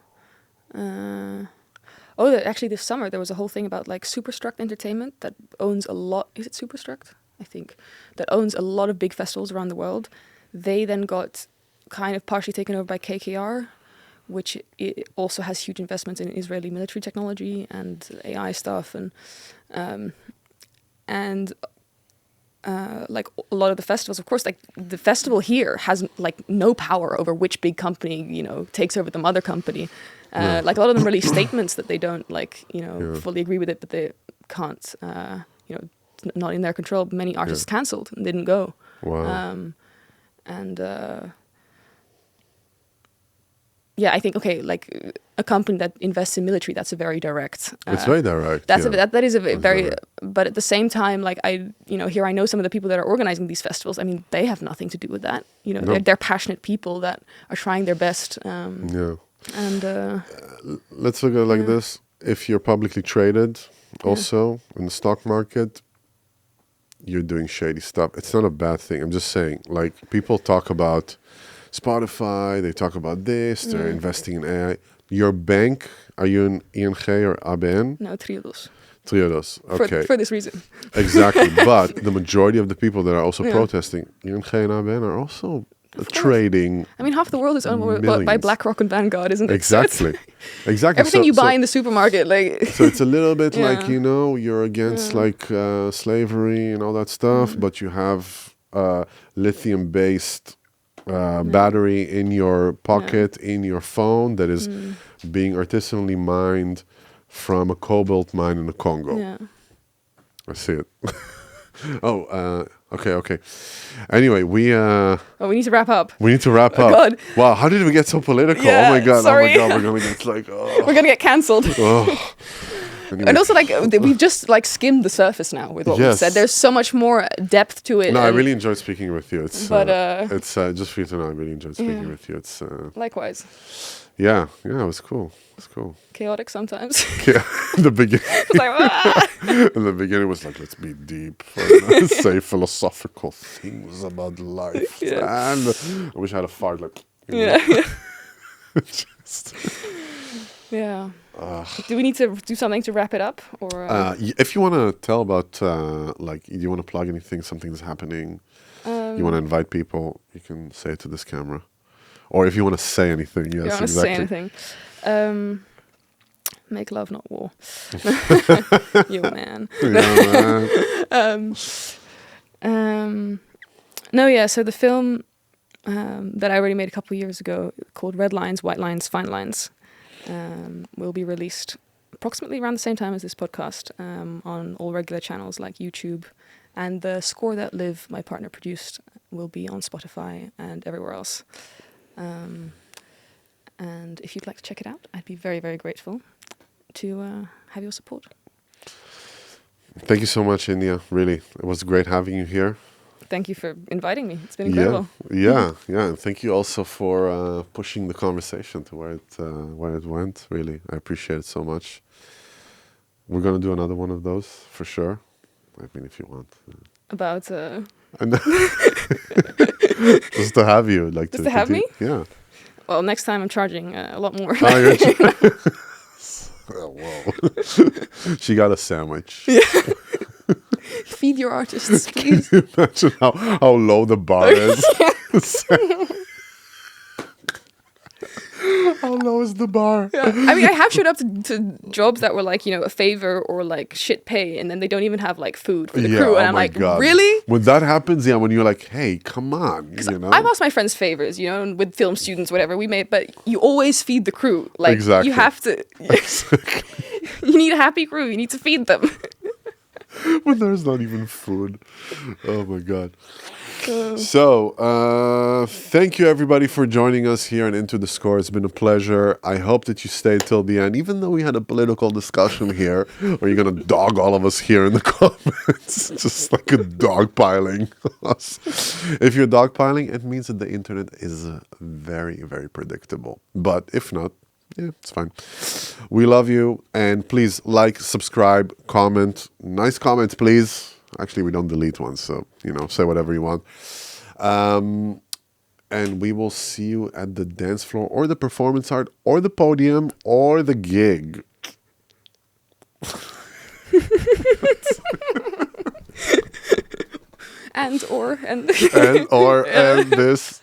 Actually this summer there was a whole thing about like Superstruct Entertainment that owns a lot. Is it Superstruct? I think that owns a lot of big festivals around the world. They then got kind of partially taken over by KKR, which it also has huge investments in Israeli military technology and AI stuff, and like a lot of the festivals, of course, like the festival here has like no power over which big company, you know, takes over the mother company. Like a lot of them release statements that they don't like, you know, fully agree with it, but they can't, you know, it's not in their control. Many artists cancelled and didn't go. Wow. Yeah, I think like a company that invests in military, that's a very direct. It's very direct. That is a very. direct. But at the same time, like here I know some of the people that are organizing these festivals. I mean, they have nothing to do with that. You know, No. they're passionate people that are trying their best. Yeah. And Let's look at it like this. If you're publicly traded also in the stock market, you're doing shady stuff. It's not a bad thing. I'm just saying, like, people talk about Spotify, they talk about this, they're investing in AI. Your bank, are you in ING or ABN? no, Triodos. Triodos, okay. For this reason. Exactly, but the majority of the people that are also protesting, ING and ABN, are also trading. I mean, half the world is owned by millions. BlackRock and Vanguard, isn't it? Exactly, exactly. Everything you buy in the supermarket, like. So it's a little bit like, Yeah. you know, you're against like slavery and all that stuff, but you have lithium-based battery in your pocket, in your phone, that is being artisanally mined from a cobalt mine in the Congo. Yeah. I see it. Okay. Anyway, we We need to wrap up. need to wrap up. God. Wow, how did we get so political? Yeah, Oh my god, sorry. we're gonna get like, We're gonna get cancelled. Anyway. And also, like, we've just like skimmed the surface now with what we Yes. said. There's so much more depth to it. No, I and really enjoyed speaking with you. It's But, it's just for you to know, I really enjoyed speaking with you. It's likewise, yeah, it was cool. It's cool. chaotic sometimes. Yeah, in the beginning, It's like, ah! in the beginning was like, let's be deep, say philosophical things about life. Yeah. And I wish I had a fart like. you know. Yeah. Just, Yeah. Do we need to do something to wrap it up, or? if you want to tell about, like, do you want to plug anything, something that's happening, you want to invite people, you can say it to this camera. Or if you want to say anything, yes, you want to exactly. say anything? Make love, not war. You man. Yeah, man. No, yeah. So the film that I already made a couple of years ago, called Red Lines, White Lines, Fine Lines, will be released approximately around the same time as this podcast on all regular channels like YouTube. And the score that Liv, my partner, produced will be on Spotify and everywhere else. And if you'd like to check it out, I'd be very, very grateful to have your support. Thank you so much, India. Really, it was great having you here. Thank you for inviting me. It's been incredible. Yeah. And thank you also for pushing the conversation to where it went. Really, I appreciate it so much. We're gonna do another one of those for sure. I mean, if you want. About And just to have you, like Just to have me? Yeah. well, next time I'm charging a lot more. Oh, you're oh, whoa. She got a sandwich. Feed your artists, please. Can you imagine how low the bar is? How low is the bar? Yeah. I mean, I have showed up to jobs that were like, a favor or like shit pay, and then they don't even have like food for the crew. And I'm my like, God. really? When that happens, when you're like, hey, come on, I've asked my friends favors, with film students, whatever we made, but you always feed the crew. Like, Exactly. you have to. You need a happy crew. You need to feed them. When there's not even food. Oh my God. Uh, So, thank you everybody for joining us here and Into the Score. It's been a pleasure. I hope that you stayed till the end, even though we had a political discussion here, or you're going to dog all of us here in the comments. Just like a dogpiling us. If you're dogpiling, it means that the internet is very, very predictable. But if not, yeah, it's fine. We love you, and please like, subscribe, comment. Nice comments, please. Actually, we don't delete ones, so, say whatever you want. And we will see you at the dance floor, or the performance art, or the podium, or the gig. and and this.